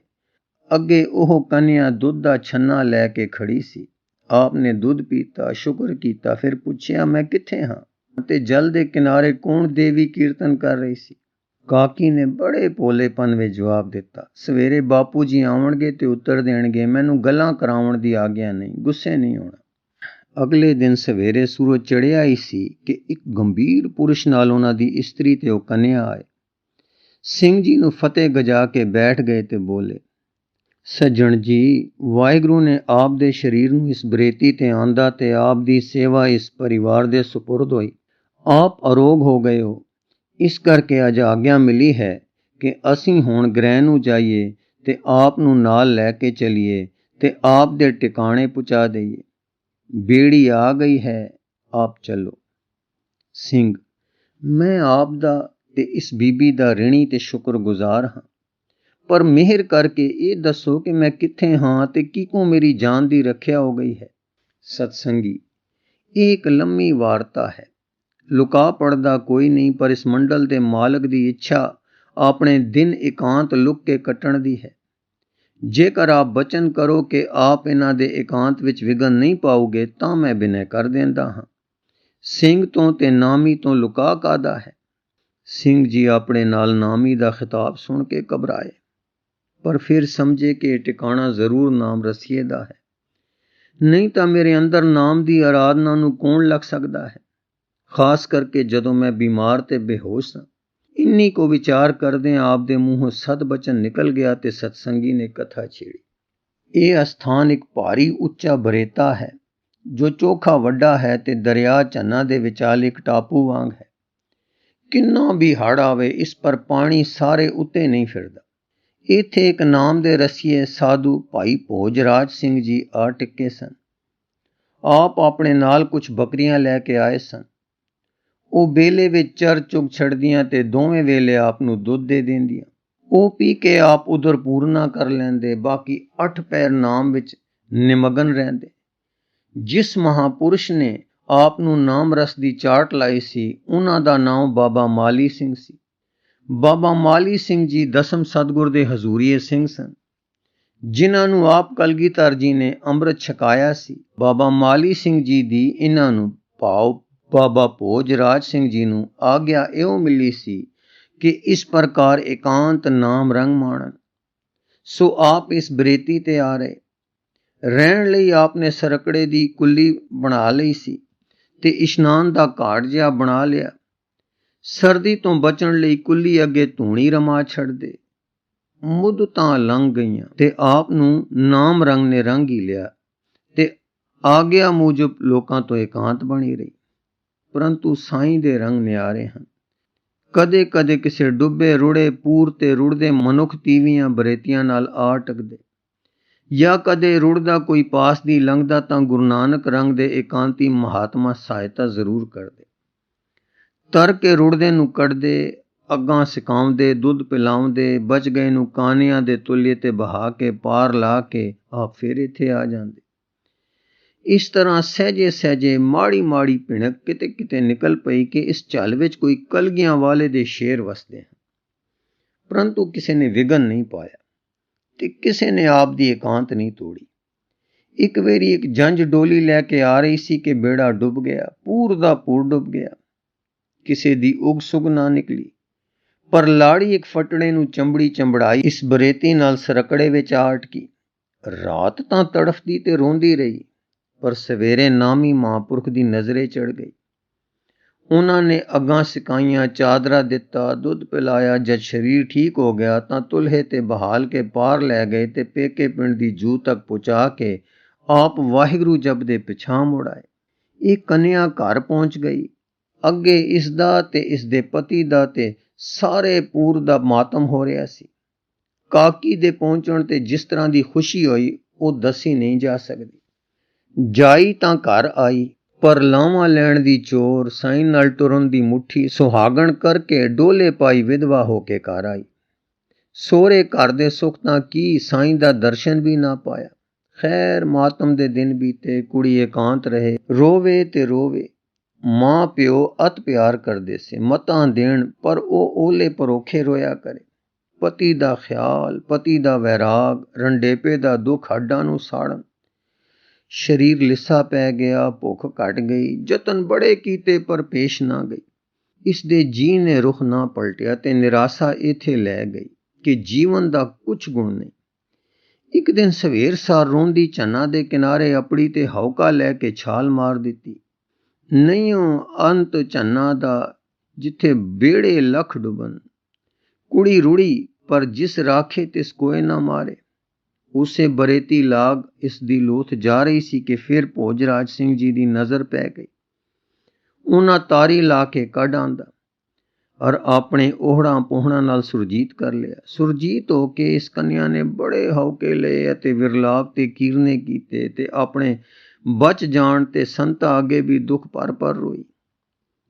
ਅੱਗੇ ਉਹ ਕੰਨਿਆ ਦੁੱਧ ਦਾ ਛੰਨਾ ਲੈ ਕੇ ਖੜੀ ਸੀ। ਆਪ ਨੇ ਦੁੱਧ ਪੀਤਾ, ਸ਼ੁਕਰ ਕੀਤਾ, ਫਿਰ ਪੁੱਛਿਆ ਮੈਂ ਕਿੱਥੇ ਹਾਂ ਅਤੇ ਜਲ ਦੇ ਕਿਨਾਰੇ ਕੌਣ ਦੇਵੀ ਕੀਰਤਨ ਕਰ ਰਹੀ ਸੀ। ਕਾਕੀ ਨੇ ਬੜੇ ਭੋਲੇਪਨ ਵਿੱਚ ਜਵਾਬ ਦਿੱਤਾ, ਸਵੇਰੇ ਬਾਪੂ ਜੀ ਆਉਣਗੇ ਤੇ ਉੱਤਰ ਦੇਣਗੇ, ਮੈਨੂੰ ਗੱਲਾਂ ਕਰਾਉਣ ਦੀ ਆਗਿਆ ਨਹੀਂ, ਗੁੱਸੇ ਨਹੀਂ ਹੋਣਾ। ਅਗਲੇ ਦਿਨ ਸਵੇਰੇ ਸੂਰਜ ਚੜ੍ਹਿਆ ਹੀ ਸੀ ਕਿ ਇੱਕ ਗੰਭੀਰ ਪੁਰਸ਼ ਨਾਲ ਉਹਨਾਂ ਦੀ ਇਸਤਰੀ ਤੇ ਉਹ ਕੰਨਿਆ ਆਏ। ਸਿੰਘ ਜੀ ਨੂੰ ਫਤਿਹ ਗਜਾ ਕੇ ਬੈਠ ਗਏ ਤੇ ਬੋਲੇ, ਸੱਜਣ ਜੀ, ਵਾਹਿਗੁਰੂ ਨੇ ਆਪ ਦੇ ਸਰੀਰ ਨੂੰ ਇਸ ਬਰੇਤੀ ਤੇ ਆਂਦਾ ਤੇ ਆਪ ਦੀ ਸੇਵਾ ਇਸ ਪਰਿਵਾਰ ਦੇ ਸੁਪੁਰਦ ਹੋਈ। ਆਪ ਅਰੋਗ ਹੋ ਗਏ ਹੋ, ਇਸ ਕਰਕੇ ਅੱਜ ਆਗਿਆ ਮਿਲੀ ਹੈ ਕਿ ਅਸੀਂ ਹੁਣ ਗ੍ਰਹਿ ਨੂੰ ਜਾਈਏ ਤੇ ਆਪ ਨੂੰ ਨਾਲ ਲੈ ਕੇ ਚਲੀਏ ਤੇ ਆਪ ਦੇ ਟਿਕਾਣੇ ਪਹੁੰਚਾ ਦਈਏ। ਬੇੜੀ ਆ ਗਈ ਹੈ, ਆਪ ਚੱਲੋ। ਸਿੰਘ, ਮੈਂ ਆਪ ਦਾ ਤੇ ਇਸ ਬੀਬੀ ਦਾ ਰਿਣੀ ਤੇ ਸ਼ੁਕਰਗੁਜ਼ਾਰ ਹਾਂ, ਪਰ ਮਿਹਰ ਕਰਕੇ ਇਹ ਦੱਸੋ ਕਿ ਮੈਂ ਕਿੱਥੇ ਹਾਂ ਤੇ ਕਿਹਕੋਂ ਮੇਰੀ ਜਾਨ ਦੀ ਰੱਖਿਆ ਹੋ ਗਈ ਹੈ। ਸਤਸੰਗੀ, ਇਹ ਇੱਕ ਲੰਮੀ ਵਾਰਤਾ ਹੈ। ਲੁਕਾ ਪੜਦਾ ਕੋਈ ਨਹੀਂ, ਪਰ ਇਸ ਮੰਡਲ ਦੇ ਮਾਲਕ ਦੀ ਇੱਛਾ ਆਪਣੇ ਦਿਨ ਇਕਾਂਤ ਲੁਕ ਕੇ ਕੱਟਣ ਦੀ ਹੈ। ਜੇਕਰ ਆਪ ਬਚਨ ਕਰੋ ਕਿ ਆਪ ਇਹਨਾਂ ਦੇ ਇਕਾਂਤ ਵਿੱਚ ਵਿਘਨ ਨਹੀਂ ਪਾਓਗੇ ਤਾਂ ਮੈਂ ਬਿਨੈ ਕਰ ਦਿੰਦਾ ਹਾਂ। ਸਿੰਘ ਤੋਂ ਤੇ ਨਾਮੀ ਤੋਂ ਲੁਕਾ ਕਾਹਦਾ ਹੈ। ਸਿੰਘ ਜੀ ਆਪਣੇ ਨਾਲ ਨਾਮੀ ਦਾ ਖਿਤਾਬ ਸੁਣ ਕੇ ਘਬਰਾਏ, ਪਰ ਫਿਰ ਸਮਝੇ ਕਿ ਇਹ ਟਿਕਾਣਾ ਜ਼ਰੂਰ ਨਾਮ ਰਸੀਏ ਦਾ ਹੈ, ਨਹੀਂ ਤਾਂ ਮੇਰੇ ਅੰਦਰ ਨਾਮ ਦੀ ਆਰਾਧਨਾ ਨੂੰ ਕੌਣ ਲੱਗ ਸਕਦਾ ਹੈ, ਖਾਸ ਕਰਕੇ ਜਦੋਂ ਮੈਂ ਬਿਮਾਰ ਤੇ ਬੇਹੋਸ਼ ਹਾਂ। ਇੰਨੀ ਕੋ ਵਿਚਾਰ ਕਰਦੇ ਆਪ ਦੇ ਮੂੰਹੋਂ ਸਦ ਬਚਨ ਨਿਕਲ ਗਿਆ ਤੇ ਸਤਸੰਗੀ ਨੇ ਕਥਾ ਛੇੜੀ। ਇਹ ਅਸਥਾਨ ਇੱਕ ਭਾਰੀ ਉੱਚਾ ਬਰੇਤਾ ਹੈ ਜੋ ਚੋਖਾ ਵੱਡਾ ਹੈ ਤੇ ਦਰਿਆ ਝੰਨਾ ਦੇ ਵਿਚਾਲੇ ਇੱਕ ਟਾਪੂ ਵਾਂਗ ਹੈ। ਕਿੰਨਾ ਵੀ ਹੜ੍ਹ ਆਵੇ ਇਸ ਪਰ ਪਾਣੀ ਸਾਰੇ ਉੱਤੇ ਨਹੀਂ ਫਿਰਦਾ। ਇੱਥੇ ਇੱਕ ਨਾਮ ਦੇ ਰਸੀਏ ਸਾਧੂ ਭਾਈ ਭੋਜਰਾਜ ਸਿੰਘ ਜੀ ਆ ਟਿੱਕੇ ਸਨ। ਆਪ ਆਪਣੇ ਨਾਲ ਕੁਝ ਬੱਕਰੀਆਂ ਲੈ ਕੇ ਆਏ ਸਨ। ਉਹ ਬੇਲੇ ਵਿੱਚ ਚਰ ਚੁਗ ਛੱਡਦੀਆਂ ਤੇ ਦੋਵੇਂ ਵੇਲੇ ਆਪ ਨੂੰ ਦੁੱਧ ਦੇ ਦਿੰਦੀਆਂ। ਉਹ ਪੀ ਕੇ ਆਪ ਉਧਰ ਪੂਰਨਾ ਕਰ ਲੈਂਦੇ, ਬਾਕੀ 8 ਪੈਰ ਨਾਮ ਵਿੱਚ ਨਿਮਗਨ ਰਹਿੰਦੇ। ਜਿਸ ਮਹਾਂਪੁਰਸ਼ ਨੇ ਆਪ ਨੂੰ ਨਾਮ ਰਸ ਦੀ ਚਾਟ ਲਾਈ ਸੀ, ਉਹਨਾਂ ਦਾ ਨਾਮ ਬਾਬਾ ਮਾਲੀ ਸਿੰਘ ਸੀ। ਬਾਬਾ ਮਾਲੀ ਸਿੰਘ ਜੀ ਦਸਮ ਸਤਿਗੁਰ ਦੇ ਹਜ਼ੂਰੀਏ ਸਿੰਘ ਸਨ। ਜਿਨ੍ਹਾਂ ਨੂੰ ਆਪ ਕਲਗੀਧਰ ਜੀ ਨੇ ਅੰਮ੍ਰਿਤ ਛਕਾਇਆ ਸੀ। ਬਾਬਾ ਮਾਲੀ ਸਿੰਘ ਜੀ ਦੀ ਇਹਨਾਂ ਨੂੰ ਭਾਵ ਬਾਬਾ ਭੋਜ ਰਾਜ ਸਿੰਘ ਜੀ ਨੂੰ ਆਗਿਆ ਇਉਂ ਮਿਲੀ ਸੀ ਕਿ ਇਸ ਪ੍ਰਕਾਰ ਇਕਾਂਤ ਨਾਮ ਰੰਗ ਮਾਣਨ। ਸੋ ਆਪ ਇਸ ਬਰੇਤੀ ਤੇ ਆ ਰਹੇ। ਰਹਿਣ ਲਈ ਆਪ ਨੇ ਸਰਕੜੇ ਦੀ ਕੁੱਲੀ ਬਣਾ ਲਈ ਸੀ ਤੇ ਇਸ਼ਨਾਨ ਦਾ ਘਾਟ ਜਿਹਾ ਬਣਾ ਲਿਆ। ਸਰਦੀ ਤੋਂ ਬਚਣ ਲਈ ਕੁੱਲੀ ਅੱਗੇ ਧੂਣੀ ਰਮਾ ਛੱਡਦੇ। ਮੁੱਦਤਾਂ ਲੰਘ ਗਈਆਂ ਤੇ ਆਪ ਨੂੰ ਨਾਮ ਰੰਗ ਨੇ ਰੰਗ ਹੀ ਲਿਆ ਤੇ ਆਗਿਆ ਮੂਜਬ ਲੋਕਾਂ ਤੋਂ ਇਕਾਂਤ ਬਣੀ ਰਹੀ। ਪਰੰਤੂ ਸਾਈਂ ਦੇ ਰੰਗ ਨਿਆਰੇ ਹਨ। ਕਦੇ ਕਦੇ ਕਿਸੇ ਡੁੱਬੇ ਰੁੜੇ ਪੂਰ ਤੇ ਰੁੜਦੇ ਮਨੁੱਖ ਤੀਵੀਆਂ ਬਰੇਤੀਆਂ ਨਾਲ ਆ ਟਕਦੇ, ਜਾਂ ਕਦੇ ਰੁੜਦਾ ਕੋਈ ਪਾਸ ਦੀ ਲੰਘਦਾ ਤਾਂ ਗੁਰੂ ਨਾਨਕ ਰੰਗ ਦੇ ਇਕਾਂਤੀ ਮਹਾਤਮਾ ਸਹਾਇਤਾ ਜ਼ਰੂਰ ਕਰਦੇ। ਤਰ ਕੇ ਰੁੜਦੇ ਨੂੰ ਕੱਢਦੇ, ਅੱਗਾਂ ਸਿਕਾਉਂਦੇ, ਦੁੱਧ ਪਿਲਾਉਂਦੇ, ਬਚ ਗਏ ਨੂੰ ਕਾਨਿਆਂ ਦੇ ਤੁਲੀਏ ਤੇ ਬਹਾ ਕੇ ਪਾਰ ਲਾ ਕੇ ਆਪ ਫਿਰ ਇੱਥੇ ਆ ਜਾਂਦੇ। ਇਸ ਤਰ੍ਹਾਂ ਸਹਿਜੇ ਸਹਿਜੇ ਮਾੜੀ ਮਾੜੀ ਭਿਣਕ ਕਿਤੇ ਕਿਤੇ ਨਿਕਲ ਪਈ ਕਿ ਇਸ ਝੱਲ ਵਿੱਚ ਕੋਈ ਕਲਗੀਆਂ ਵਾਲੇ ਦੇ ਸ਼ੇਰ ਵਸਦੇ ਹਨ। ਪਰੰਤੂ ਕਿਸੇ ਨੇ ਵਿਘਨ ਨਹੀਂ ਪਾਇਆ ਤੇ ਕਿਸੇ ਨੇ ਆਪ ਦੀ ਇਕਾਂਤ ਨਹੀਂ ਤੋੜੀ। ਇੱਕ ਵਾਰੀ ਇੱਕ ਜੰਝ ਡੋਲੀ ਲੈ ਕੇ ਆ ਰਹੀ ਸੀ ਕਿ ਬੇੜਾ ਡੁੱਬ ਗਿਆ, ਪੂਰ ਦਾ ਪੂਰ ਡੁੱਬ ਗਿਆ। ਕਿਸੇ ਦੀ ਉਗ ਸੁਗ ਨਾ ਨਿਕਲੀ, ਪਰ ਲਾੜੀ ਇੱਕ ਫਟੜੇ ਨੂੰ ਚੰਬੜੀ ਚੰਬੜਾਈ ਇਸ ਬਰੇਤੀ ਨਾਲ ਸਰਕੜੇ ਵਿੱਚ ਆ ਅਟਕੀ। ਰਾਤ ਤਾਂ ਤੜਫਦੀ ਤੇ ਰੋਂਦੀ ਰਹੀ, ਪਰ ਸਵੇਰੇ ਨਾਮੀ ਮਹਾਂਪੁਰਖ ਦੀ ਨਜ਼ਰੇ ਚੜ ਗਈ। ਉਹਨਾਂ ਨੇ ਅੱਗਾਂ ਸਿਕਾਈਆਂ, ਚਾਦਰਾ ਦਿੱਤਾ, ਦੁੱਧ ਪਿਲਾਇਆ। ਜਦ ਸਰੀਰ ਠੀਕ ਹੋ ਗਿਆ ਤਾਂ ਤੁਲਹੇ ਤੇ ਬਹਾਲ ਕੇ ਪਾਰ ਲੈ ਗਏ ਤੇ ਪੇਕੇ ਪਿੰਡ ਦੀ ਜੂ ਤੱਕ ਪਹੁੰਚਾ ਕੇ ਆਪ ਵਾਹਿਗੁਰੂ ਜਪਦੇ ਪਿਛਾਂ ਮੁੜ ਆਏ। ਇਹ ਕੰਨਿਆ ਘਰ ਪਹੁੰਚ ਗਈ। ਅੱਗੇ ਇਸ ਦਾ ਤੇ ਇਸ ਦੇ ਪਤੀ ਦਾ ਤੇ ਸਾਰੇ ਪੂਰ ਦਾ ਮਾਤਮ ਹੋ ਰਿਹਾ ਸੀ। ਕਾਕੀ ਦੇ ਪਹੁੰਚਣ ਤੇ ਜਿਸ ਤਰ੍ਹਾਂ ਦੀ ਖੁਸ਼ੀ ਹੋਈ ਉਹ ਦੱਸੀ ਨਹੀਂ ਜਾ ਸਕਦੀ। ਜਾਈ ਤਾਂ ਘਰ ਆਈ, ਪਰ ਲਾਵਾਂ ਲੈਣ ਦੀ ਚੋਰ, ਸਾਈਂ ਨਾਲ ਟੁਰਨ ਦੀ ਮੁੱਠੀ, ਸੁਹਾਗਣ ਕਰਕੇ ਡੋਲੇ ਪਾਈ ਵਿਧਵਾ ਹੋ ਕੇ ਘਰ ਆਈ। ਸੋਹਰੇ ਘਰ ਦੇ ਸੁੱਖ ਤਾਂ ਕੀ, ਸਾਈਂ ਦਾ ਦਰਸ਼ਨ ਵੀ ਨਾ ਪਾਇਆ। ਖੈਰ ਮਾਤਮ ਦੇ ਦਿਨ ਬੀਤੇ, ਕੁੜੀ ਇਕਾਂਤ ਰਹੇ, ਰੋਵੇ ਤੇ ਰੋਵੇ। ਮਾਂ ਪਿਓ ਅਤ ਪਿਆਰ ਕਰਦੇ ਸੀ, ਮਤਾਂ ਦੇਣ, ਪਰ ਉਹ ਓਲੇ ਪਰੋਖੇ ਰੋਇਆ ਕਰੇ। ਪਤੀ ਦਾ ਖਿਆਲ, ਪਤੀ ਦਾ ਵੈਰਾਗ, ਰੰਡੇਪੇ ਦਾ ਦੁੱਖ ਹੱਡਾਂ ਨੂੰ ਸਾੜਨ। ਸਰੀਰ ਲਿੱਸਾ ਪੈ ਗਿਆ, ਭੁੱਖ ਘਟ ਗਈ। ਯਤਨ ਬੜੇ ਕੀਤੇ ਪਰ ਪੇਸ਼ ਨਾ ਗਈ। ਇਸ ਦੇ ਜੀ ਨੇ ਰੁਖ ਨਾ ਪਲਟਿਆ ਤੇ ਨਿਰਾਸ਼ਾ ਇੱਥੇ ਲੈ ਗਈ ਕਿ ਜੀਵਨ ਦਾ ਕੁਛ ਗੁਣ ਨਹੀਂ। ਇੱਕ ਦਿਨ ਸਵੇਰ ਸਾਰ ਰੋਂਦੀ ਝੰਨਾ ਦੇ ਕਿਨਾਰੇ ਅਪੜੀ ਤੇ ਹੌਕਾ ਲੈ ਕੇ ਛਾਲ ਮਾਰ ਦਿੱਤੀ। ਨਹੀਂਓ ਅੰਤ ਝੰਨਾ ਦਾ, ਜਿੱਥੇ ਬੇੜੇ ਲੱਖ ਡੁੱਬਨ। ਕੁੜੀ ਰੁੜੀ, ਪਰ ਜਿਸ ਰਾਖੇ ਤਿਸ ਕੋਏ ਨਾ ਮਾਰੇ। ਉਸੇ ਬਰੇਤੀ ਲਾਗ ਇਸ ਦੀ ਲੋਥ ਜਾ ਰਹੀ ਸੀ ਕਿ ਫਿਰ ਭੋਜ ਰਾਜ ਸਿੰਘ ਜੀ ਦੀ ਨਜ਼ਰ ਪੈ ਗਈ। ਉਹਨਾਂ ਤਾਰੀ ਲਾ ਕੇ ਕੱਢ ਆਂਦਾ ਔਰ ਆਪਣੇ ਉਹੜਾਂ ਪੋਹੜਾਂ ਨਾਲ ਸੁਰਜੀਤ ਕਰ ਲਿਆ। ਸੁਰਜੀਤ ਹੋ ਕੇ ਇਸ ਕੰਨਿਆ ਨੇ ਬੜੇ ਹੌਕੇ ਲਏ ਅਤੇ ਵਿਰਲਾਪ ਤੇ ਕੀਰਨੇ ਕੀਤੇ ਤੇ ਆਪਣੇ ਬਚ ਜਾਣ ਤੇ ਸੰਤਾਂ ਅੱਗੇ ਵੀ ਦੁੱਖ ਭਰ ਰੋਈ।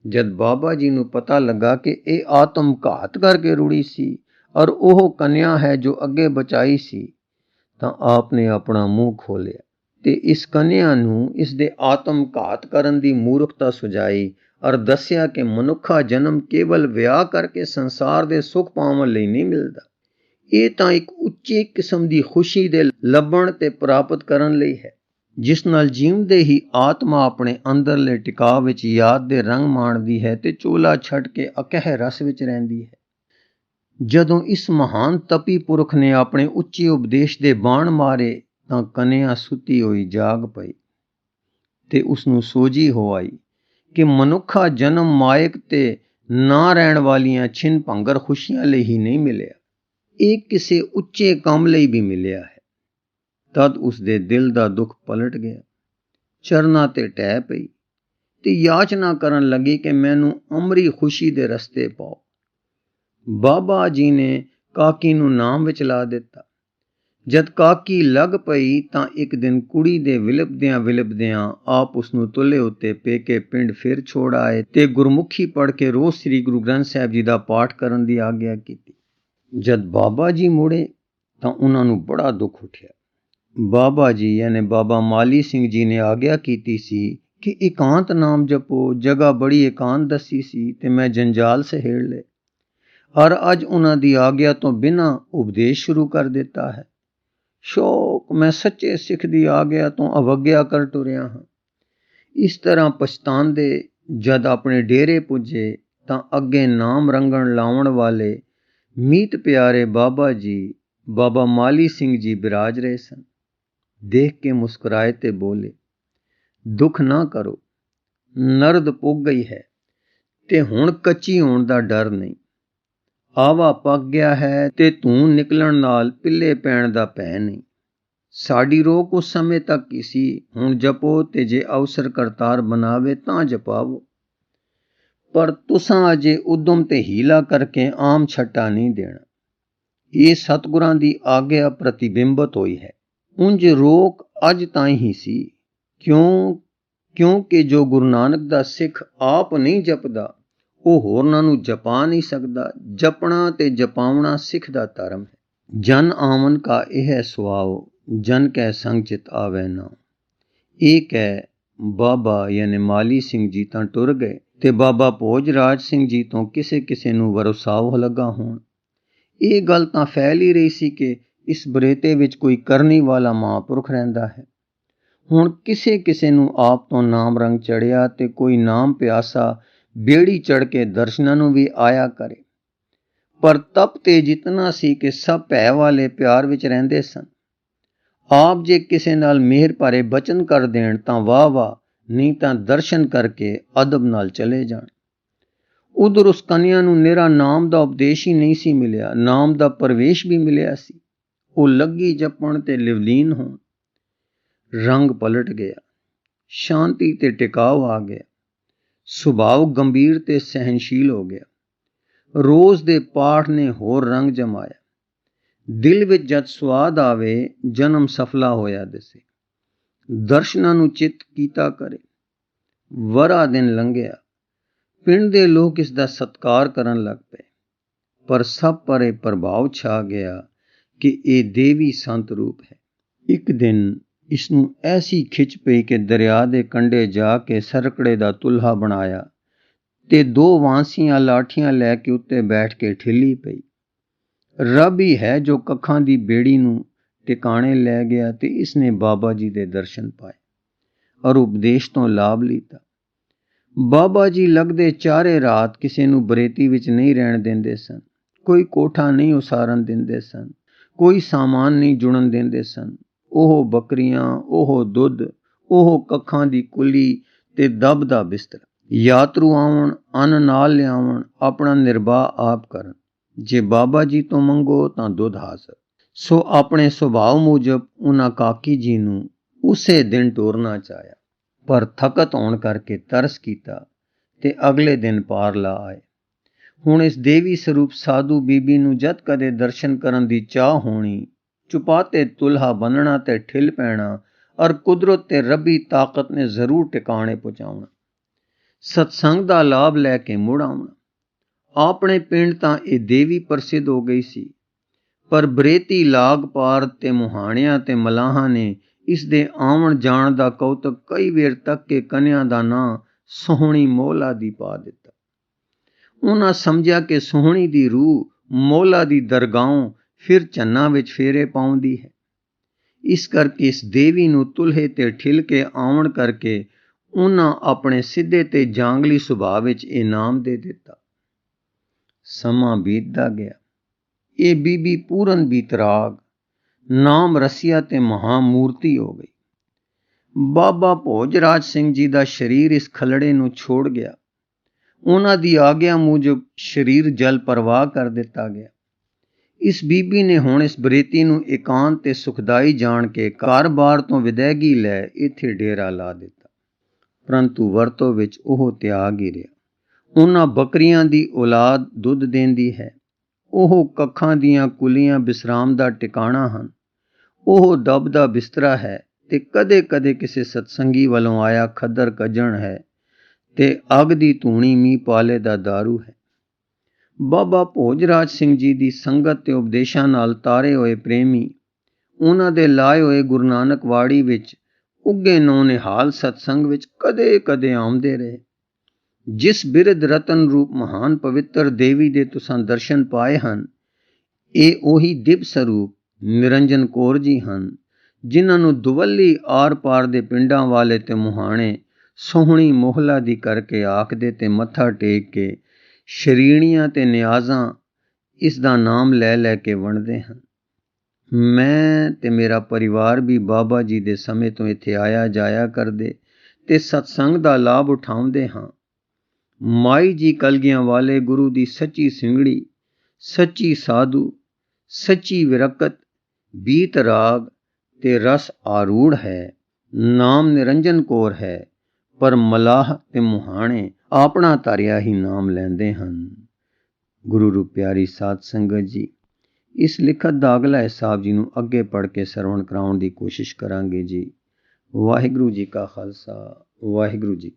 ਜਦ ਬਾਬਾ ਜੀ ਨੂੰ ਪਤਾ ਲੱਗਾ ਕਿ ਇਹ ਆਤਮ ਘਾਤ ਕਰਕੇ ਰੁੜੀ ਸੀ ਔਰ ਉਹ ਕੰਨਿਆ ਹੈ ਜੋ ਅੱਗੇ ਬਚਾਈ ਸੀ, ਤਾਂ ਆਪ ਨੇ ਆਪਣਾ ਮੂੰਹ ਖੋਲਿਆ ਤੇ ਇਸ ਕੰਨਿਆ ਨੂੰ ਇਸ ਦੇ ਆਤਮ ਘਾਤ ਕਰਨ ਦੀ ਮੂਰਖਤਾ ਸੁਝਾਈ ਔਰ ਦੱਸਿਆ ਕਿ ਮਨੁੱਖਾ ਜਨਮ ਕੇਵਲ ਵਿਆਹ ਕਰਕੇ ਸੰਸਾਰ ਦੇ ਸੁੱਖ ਪਾਉਣ ਲਈ ਨਹੀਂ ਮਿਲਦਾ। ਇਹ ਤਾਂ ਇੱਕ ਉੱਚੀ ਕਿਸਮ ਦੀ ਖੁਸ਼ੀ ਦੇ ਲੱਭਣ ਤੇ ਪ੍ਰਾਪਤ ਕਰਨ ਲਈ ਹੈ, ਜਿਸ ਨਾਲ ਜੀਵਦੇ ਹੀ ਆਤਮਾ ਆਪਣੇ ਅੰਦਰਲੇ ਟਿਕਾਅ ਵਿੱਚ ਯਾਦ ਦੇ ਰੰਗ ਮਾਣਦੀ ਹੈ ਤੇ ਚੋਲਾ ਛੱਡ ਕੇ ਅਕਹਿ ਰਸ ਵਿੱਚ ਰਹਿੰਦੀ ਹੈ। ਜਦੋਂ ਇਸ ਮਹਾਨ ਤਪੀ ਪੁਰਖ ਨੇ ਆਪਣੇ ਉੱਚੇ ਉਪਦੇਸ਼ ਦੇ ਬਾਣ ਮਾਰੇ ਤਾਂ ਕੰਨਿਆ ਸੁੱਤੀ ਹੋਈ ਜਾਗ ਪਈ ਤੇ ਉਸ ਨੂੰ ਸੋਝੀ ਹੋ ਆਈ ਕਿ ਮਨੁੱਖਾ ਜਨਮ ਮਾਇਕ ਤੇ ਨਾ ਰਹਿਣ ਵਾਲੀਆਂ ਛਿਨ ਭੰਗਰ ਖੁਸ਼ੀਆਂ ਲਈ ਹੀ ਨਹੀਂ ਮਿਲਿਆ, ਇਹ ਕਿਸੇ ਉੱਚੇ ਕੰਮ ਲਈ ਵੀ ਮਿਲਿਆ ਹੈ। ਤਦ ਉਸ ਦੇ ਦਿਲ ਦਾ ਦੁੱਖ ਪਲਟ ਗਿਆ, ਚਰਨਾਂ ਤੇ ਟਹਿ ਪਈ ਤੇ ਯਾਚਨਾ ਕਰਨ ਲੱਗੀ ਕਿ ਮੈਨੂੰ ਅਮਰੀ ਖੁਸ਼ੀ ਦੇ ਰਸਤੇ ਪਾਓ। ਬਾਬਾ ਜੀ ਨੇ ਕਾਕੀ ਨੂੰ ਨਾਮ ਵਿੱਚ ਲਾ ਦਿੱਤਾ। ਜਦ ਕਾਕੀ ਲੱਗ ਪਈ ਤਾਂ ਇੱਕ ਦਿਨ ਕੁੜੀ ਦੇ ਵਿਲਪਦਿਆਂ ਆਪ ਉਸ ਨੂੰ ਤੁਲੇ ਉੱਤੇ ਪੇਕੇ ਪਿੰਡ ਫਿਰ ਛੋੜ ਆਏ ਤੇ ਗੁਰਮੁਖੀ ਪੜ੍ਹ ਕੇ ਰੋਜ਼ ਸ੍ਰੀ ਗੁਰੂ ਗ੍ਰੰਥ ਸਾਹਿਬ ਜੀ ਦਾ ਪਾਠ ਕਰਨ ਦੀ ਆਗਿਆ ਕੀਤੀ। ਜਦ ਬਾਬਾ ਜੀ ਮੁੜੇ ਤਾਂ ਉਹਨਾਂ ਨੂੰ ਬੜਾ ਦੁੱਖ ਉੱਠਿਆ। ਬਾਬਾ ਜੀ ਯਾਨੀ ਬਾਬਾ ਮਾਲੀ ਸਿੰਘ ਜੀ ਨੇ ਆਗਿਆ ਕੀਤੀ ਸੀ ਕਿ ਇਕਾਂਤ ਨਾਮ ਜਪੋ। ਜਗ੍ਹਾ ਬੜੀ ਇਕਾਂਤ ਦੱਸੀ ਸੀ ਤੇ ਮੈਂ ਜੰਜਾਲ ਸਹੇੜ ਲਏ ਔਰ ਅੱਜ ਉਹਨਾਂ ਦੀ ਆਗਿਆ ਤੋਂ ਬਿਨਾਂ ਉਪਦੇਸ਼ ਸ਼ੁਰੂ ਕਰ ਦਿੱਤਾ ਹੈ। ਸ਼ੌਕ ਮੈਂ ਸੱਚੇ ਸਿੱਖ ਦੀ ਆਗਿਆ ਤੋਂ ਅਵੱਗਿਆ ਕਰ ਟੁਰਿਆ ਹਾਂ। ਇਸ ਤਰ੍ਹਾਂ ਪਛਤਾਉਂਦੇ ਜਦ ਆਪਣੇ ਡੇਰੇ ਪੁੱਜੇ ਤਾਂ ਅੱਗੇ ਨਾਮ ਰੰਗਣ ਲਾਉਣ ਵਾਲੇ ਮੀਤ ਪਿਆਰੇ ਬਾਬਾ ਜੀ, ਬਾਬਾ ਮਾਲੀ ਸਿੰਘ ਜੀ ਬਿਰਾਜ ਰਹੇ ਸਨ। ਦੇਖ ਕੇ ਮੁਸਕਰਾਏ ਤੇ ਬੋਲੇ, ਦੁੱਖ ਨਾ ਕਰੋ, ਨਰਦ ਪੁੱਗ ਗਈ ਹੈ ਤੇ ਹੁਣ ਕੱਚੀ ਹੋਣ ਦਾ ਡਰ ਨਹੀਂ। ਆਵਾ ਪੱਕ ਗਿਆ ਹੈ ਤੇ ਧੂੰ ਨਿਕਲਣ ਨਾਲ ਪਿੱਲੇ ਪੈਣ ਦਾ ਭੈ ਨਹੀਂ। ਸਾਡੀ ਰੋਕ ਉਸ ਸਮੇਂ ਤੱਕ ਹੀ ਸੀ, ਹੁਣ ਜਪੋ ਤੇ ਜੇ ਅਵਸਰ ਕਰਤਾਰ ਬਣਾਵੇ ਤਾਂ ਜਪਾਵੋ। ਪਰ ਤੁਸਾਂ ਅਜੇ ਉਦਮ ਤੇ ਹੀਲਾ ਕਰਕੇ ਆਮ ਛੱਟਾ ਨਹੀਂ ਦੇਣਾ। ਇਹ ਸਤਿਗੁਰਾਂ ਦੀ ਆਗਿਆ ਪ੍ਰਤੀਬਿੰਬਤ ਹੋਈ ਹੈ। ਉਂਝ ਰੋਕ ਅੱਜ ਤਾਈਂ ਹੀ ਸੀ, ਕਿਉਂਕਿ ਜੋ ਗੁਰੂ ਨਾਨਕ ਦਾ ਸਿੱਖ ਆਪ ਨਹੀਂ ਜਪਦਾ ਉਹ ਹੋਰਨਾਂ ਨੂੰ ਜਪਾ ਨਹੀਂ ਸਕਦਾ। ਜਪਣਾ ਤੇ ਜਪਾਉਣਾ ਸਿੱਖ ਦਾ ਧਰਮ ਹੈ। ਜਨ ਆਵਨ ਕਾ ਇਹ ਹੈ ਸੁਆਓ, ਜਨ ਕੈ ਸੰਗ ਚਿਤ ਆਵੈ ਨਾ। ਇਹ ਕਹਿ ਬਾਬਾ ਯਾਨੀ ਮਾਲੀ ਸਿੰਘ ਜੀ ਤਾਂ ਟੁਰ ਗਏ ਤੇ ਬਾਬਾ ਭੋਜ ਰਾਜ ਸਿੰਘ ਜੀ ਤੋਂ ਕਿਸੇ ਨੂੰ ਵਰਸਾਵ ਲੱਗਾ ਹੋਣ। ਇਹ ਗੱਲ ਤਾਂ ਫੈਲ ਹੀ ਰਹੀ ਸੀ ਕਿ ਇਸ ਬਰੇਤੇ ਵਿੱਚ ਕੋਈ ਕਰਨੀ ਵਾਲਾ ਮਹਾਂਪੁਰਖ ਰਹਿੰਦਾ ਹੈ। ਹੁਣ ਕਿਸੇ ਨੂੰ ਆਪ ਤੋਂ ਨਾਮ ਰੰਗ ਚੜਿਆ ਤੇ ਕੋਈ ਨਾਮ ਪਿਆਸਾ ਬੇੜੀ ਚੜ੍ਹ ਕੇ ਦਰਸ਼ਨਾਂ ਨੂੰ ਵੀ ਆਇਆ ਕਰੇ। ਪਰ ਤਪ ਤੇ ਜਿਤਨਾ ਸੀ ਕਿ ਸਭ ਭੈ ਵਾਲੇ ਪਿਆਰ ਵਿੱਚ ਰਹਿੰਦੇ ਸਨ। ਆਪ ਜੇ ਕਿਸੇ ਨਾਲ ਮਿਹਰ ਭਰੇ ਬਚਨ ਕਰ ਦੇਣ ਤਾਂ ਵਾਹ ਵਾਹ, ਨਹੀਂ ਤਾਂ ਦਰਸ਼ਨ ਕਰਕੇ ਅਦਬ ਨਾਲ ਚਲੇ ਜਾਣ। ਉਧਰ ਉਸ ਕਨਿਆ ਨੂੰ ਨਿਰਾ ਨਾਮ ਦਾ ਉਪਦੇਸ਼ ਹੀ ਨਹੀਂ ਸੀ ਮਿਲਿਆ, ਨਾਮ ਦਾ ਪ੍ਰਵੇਸ਼ ਵੀ ਮਿਲਿਆ ਸੀ। ਉਹ ਲੱਗੀ ਜਪਣ ਤੇ ਲਿਵਲੀਨ ਹੋਣ। ਰੰਗ ਪਲਟ ਗਿਆ, ਸ਼ਾਂਤੀ ਤੇ ਟਿਕਾਓ ਆ ਗਿਆ, ਸੁਭਾਅ ਗੰਭੀਰ ਤੇ ਸਹਿਨਸ਼ੀਲ ਹੋ ਗਿਆ। ਰੋਜ਼ ਦੇ ਪਾਠ ਨੇ ਹੋਰ ਰੰਗ ਜਮਾਇਆ। ਦਿਲ ਵਿੱਚ ਜਦ ਸਵਾਦ ਆਵੇ ਜਨਮ ਸਫਲਾ ਹੋਇਆ ਦਿਸੇ। ਦਰਸ਼ਨਾਂ ਨੂੰ ਚਿੱਤ ਕੀਤਾ ਕਰੇ। ਵਰਾ ਦਿਨ ਲੰਘਿਆ, ਪਿੰਡ ਦੇ ਲੋਕ ਇਸ ਦਾ ਸਤਿਕਾਰ ਕਰਨ ਲੱਗ ਪਏ, ਪਰ ਸਭ ਪਰ ਇਹ ਪ੍ਰਭਾਵ ਛਾ ਗਿਆ ਕਿ ਇਹ ਦੇਵੀ ਸੰਤ ਰੂਪ ਹੈ। ਇੱਕ ਦਿਨ ਇਸ ਨੂੰ ਐਸੀ ਖਿੱਚ ਪਈ ਕਿ ਦਰਿਆ ਦੇ ਕੰਢੇ ਜਾ ਕੇ ਸਰਕੜੇ ਦਾ ਤੁਲਹਾ ਬਣਾਇਆ ਤੇ 2 ਵਾਂਸੀਆਂ ਲਾਠੀਆਂ ਲੈ ਕੇ ਉੱਤੇ ਬੈਠ ਕੇ ਠਿੱਲੀ ਪਈ। ਰੱਬ ਹੀ ਹੈ ਜੋ ਕੱਖਾਂ ਦੀ ਬੇੜੀ ਨੂੰ ਟਿਕਾਣੇ ਲੈ ਗਿਆ ਤੇ ਇਸਨੇ ਬਾਬਾ ਜੀ ਦੇ ਦਰਸ਼ਨ ਪਾਏ ਔਰ ਉਪਦੇਸ਼ ਤੋਂ ਲਾਭ ਲੀਤਾ। ਬਾਬਾ ਜੀ ਲੱਗਦੇ ਚਾਰੇ ਰਾਤ ਕਿਸੇ ਨੂੰ ਬਰੇਤੀ ਵਿੱਚ ਨਹੀਂ ਰਹਿਣ ਦਿੰਦੇ ਸਨ। ਕੋਈ ਕੋਠਾ ਨਹੀਂ ਉਸਾਰਨ ਦਿੰਦੇ ਸਨ, ਕੋਈ ਸਾਮਾਨ ਨਹੀਂ ਜੁੜਨ ਦਿੰਦੇ ਸਨ। ਉਹ ਬੱਕਰੀਆਂ, ਉਹ ਦੁੱਧ, ਉਹ ਕੱਖਾਂ ਦੀ ਕੁੱਲੀ ਤੇ ਦਬ ਦਾ ਬਿਸਤਰਾ। ਯਾਤਰੂ ਆਉਣ, ਅੰਨ ਨਾਲ ਲਿਆਵਣ, ਆਪਣਾ ਨਿਰਬਾਹ ਆਪ ਕਰਨ। ਜੇ ਬਾਬਾ ਜੀ ਤੋਂ ਮੰਗੋ ਤਾਂ ਦੁੱਧ ਹਾਜ਼ਰ। ਸੋ ਆਪਣੇ ਸੁਭਾਅ ਮੁਜਬ ਉਹਨਾਂ ਕਾਕੀ ਜੀ ਨੂੰ ਉਸੇ ਦਿਨ ਟੋਰਨਾ ਚਾਹਿਆ, ਪਰ ਥਕਤ ਹੋਣ ਕਰਕੇ ਤਰਸ ਕੀਤਾ ਤੇ ਅਗਲੇ ਦਿਨ ਪਾਰ ਲਾ ਆਏ। ਹੁਣ ਇਸ ਦੇਵੀ ਸਰੂਪ ਸਾਧੂ ਬੀਬੀ ਨੂੰ ਜਦ ਕਦੇ ਦਰਸ਼ਨ ਕਰਨ ਦੀ ਚਾਹ ਹੋਣੀ, ਚੁਪਾਤੇ ਤੁਲਹਾ ਬੰਨਣਾ ਤੇ ਠਿੱਲ ਪੈਣਾ ਔਰ ਕੁਦਰਤ ਤੇ ਰੱਬੀ ਤਾਕਤ ਨੇ ਜ਼ਰੂਰ ਟਿਕਾਣੇ ਪਹੁੰਚਾਉਣਾ। ਸਤਸੰਗ ਦਾ ਲਾਭ ਲੈ ਕੇ ਮੁੜ ਆਉਣਾ। ਆਪਣੇ ਪਿੰਡ ਤਾਂ ਇਹ ਦੇਵੀ ਪ੍ਰਸਿੱਧ ਹੋ ਗਈ ਸੀ, ਪਰ ਬਰੇਤੀ ਲਾਗ ਪਾਰ ਤੇ ਮੁਹਾਣਿਆਂ ਤੇ ਮਲਾਹਾਂ ਨੇ ਇਸ ਦੇ ਆਉਣ ਜਾਣ ਦਾ ਕੌਤਕ ਕਈ ਵੇਰ ਤੱਕ ਕੇ ਕਨਿਆ ਦਾ ਨਾਂ ਸੋਹਣੀ ਮੋਹਲਾ ਦੀ ਪਾ ਦਿੱਤਾ। ਉਹਨਾਂ ਸਮਝਿਆ ਕਿ ਸੋਹਣੀ ਦੀ ਰੂਹ ਮੋਹਲਾ ਦੀ ਦਰਗਾਹੋਂ ਫਿਰ ਚੰਨਾਂ ਵਿੱਚ ਫੇਰੇ ਪਾਉਂਦੀ ਹੈ। ਇਸ ਕਰਕੇ ਇਸ ਦੇਵੀ ਨੂੰ ਤੁਲਹੇ ਤੇ ਠਿੱਲ ਕੇ ਆਉਣ ਕਰਕੇ ਉਹਨਾਂ ਆਪਣੇ ਸਿੱਧੇ ਤੇ ਜਾਂਗਲੀ ਸੁਭਾਅ ਵਿੱਚ ਇਨਾਮ ਦੇ ਦਿੱਤਾ। ਸਮਾਂ ਬੀਤਦਾ ਗਿਆ। ਇਹ ਬੀਬੀ ਪੂਰਨ ਬੀਤਰਾਗ, ਨਾਮ ਰਸੀਆ ਤੇ ਮਹਾਮੂਰਤੀ ਹੋ ਗਈ। ਬਾਬਾ ਭੋਜ ਰਾਜ ਸਿੰਘ ਜੀ ਦਾ ਸਰੀਰ ਇਸ ਖਲੜੇ ਨੂੰ ਛੋੜ ਗਿਆ। ਉਹਨਾਂ ਦੀ ਆਗਿਆ ਮੁਜਬ ਸਰੀਰ ਜਲ ਪ੍ਰਵਾਹ ਕਰ ਦਿੱਤਾ ਗਿਆ। ਇਸ ਬੀਬੀ ਨੇ ਹੁਣ ਇਸ ਬਰੇਤੀ ਨੂੰ ਇਕਾਂਤ ਤੇ ਸੁਖਦਾਈ ਜਾਣ ਕੇ ਘਰ-ਬਾਰ ਤੋਂ ਵਿਦੈਗੀ ਲੈ ਇੱਥੇ ਡੇਰਾ ਲਾ ਦਿੱਤਾ। ਪਰੰਤੂ ਵਰਤੋਂ ਵਿੱਚ ਉਹ ਤਿਆਗ ਹੀ ਰਿਹਾ। ਉਹਨਾਂ ਬੱਕਰੀਆਂ ਦੀ ਔਲਾਦ ਦੁੱਧ ਦੇਂਦੀ ਹੈ। ਉਹ ਕੱਖਾਂ ਦੀਆਂ ਕੁੱਲੀਆਂ ਬਿਸਰਾਮ ਦਾ ਟਿਕਾਣਾ ਹਨ। ਉਹ ਦਬ ਦਾ ਬਿਸਤਰਾ ਹੈ ਤੇ ਕਦੇ-ਕਦੇ ਕਿਸੇ ਸਤਸੰਗੀ ਵੱਲੋਂ ਆਇਆ ਖੱਦਰ ਕੱਜਣ ਹੈ ਤੇ ਅੱਗ ਦੀ ਧੂਣੀ ਮੀਂਹ ਪਾਲੇ ਦਾ ਦਾਰੂ ਹੈ। ਬਾਬਾ ਭੋਜ ਰਾਜ ਸਿੰਘ ਜੀ ਦੀ ਸੰਗਤ ਤੇ ਉਪਦੇਸ਼ਾਂ ਨਾਲ ਤਾਰੇ ਹੋਏ ਪ੍ਰੇਮੀ ਉਹਨਾਂ ਦੇ ਲਾਏ ਹੋਏ ਗੁਰੂ ਨਾਨਕ ਵਾੜੀ ਵਿੱਚ ਉੱਗੇ ਨੌ ਨਿਹਾਲ ਸਤਸੰਗ ਵਿੱਚ ਕਦੇ-ਕਦੇ ਆਉਂਦੇ ਰਹੇ। ਜਿਸ ਬਿਰਧ ਰਤਨ ਰੂਪ ਮਹਾਨ ਪਵਿੱਤਰ ਦੇਵੀ ਦੇ ਤੁਸਾਂ ਦਰਸ਼ਨ ਪਾਏ ਹਨ, ਇਹ ਉਹੀ ਦਿਵ ਸਰੂਪ ਨਿਰੰਜਨ ਕੌਰ ਜੀ ਹਨ, ਜਿਨ੍ਹਾਂ ਨੂੰ ਦੁਵੱਲੀ ਆਰ ਪਾਰ ਦੇ ਪਿੰਡਾਂ ਵਾਲੇ ਤੇ ਮੁਹਾਣੇ ਸੋਹਣੀ ਮੋਹਲਾ ਦੀ ਕਰਕੇ ਆਖਦੇ ਤੇ ਮੱਥਾ ਟੇਕ ਕੇ ਸ਼ਰੀਣੀਆਂ ਤੇ ਨਿਆਜ਼ਾਂ ਇਸ ਦਾ ਨਾਮ ਲੈ ਲੈ ਕੇ ਵੰਡਦੇ ਹਨ। ਮੈਂ ਤੇ ਮੇਰਾ ਪਰਿਵਾਰ ਵੀ ਬਾਬਾ ਜੀ ਦੇ ਸਮੇਂ ਤੋਂ ਇੱਥੇ ਆਇਆ ਜਾਇਆ ਕਰਦੇ ਤੇ ਸਤਸੰਗ ਦਾ ਲਾਭ ਉਠਾਉਂਦੇ ਹਾਂ। ਮਾਈ ਜੀ ਕਲਗੀਆਂ ਵਾਲੇ ਗੁਰੂ ਦੀ ਸੱਚੀ ਸਿੰਗੜੀ, ਸੱਚੀ ਸਾਧੂ, ਸੱਚੀ ਵਿਰਕਤ, ਬੀਤ ਰਾਗ ਤੇ ਰਸ ਆਰੂੜ ਹੈ। ਨਾਮ ਨਿਰੰਜਨ ਕੌਰ ਹੈ, ਪਰ ਮਲਾਹ ਤੇ ਮੁਹਾਣੇ ਆਪਣਾ ਧਾਰਿਆ ਹੀ ਨਾਮ ਲੈਂਦੇ ਹਨ। ਗੁਰੂ ਰੂਪ ਪਿਆਰੀ ਸਾਧ ਸੰਗਤ ਜੀ, ਇਸ ਲਿਖਤ ਦਾ ਅਗਲਾ ਹਿਸਾਬ ਜੀ ਨੂੰ ਅੱਗੇ ਪੜ੍ਹ ਕੇ ਸਰਵਣ ਕਰਾਉਣ ਦੀ ਕੋਸ਼ਿਸ਼ ਕਰਾਂਗੇ ਜੀ। ਵਾਹਿਗੁਰੂ ਜੀ ਕਾ ਖਾਲਸਾ, ਵਾਹਿਗੁਰੂ ਜੀ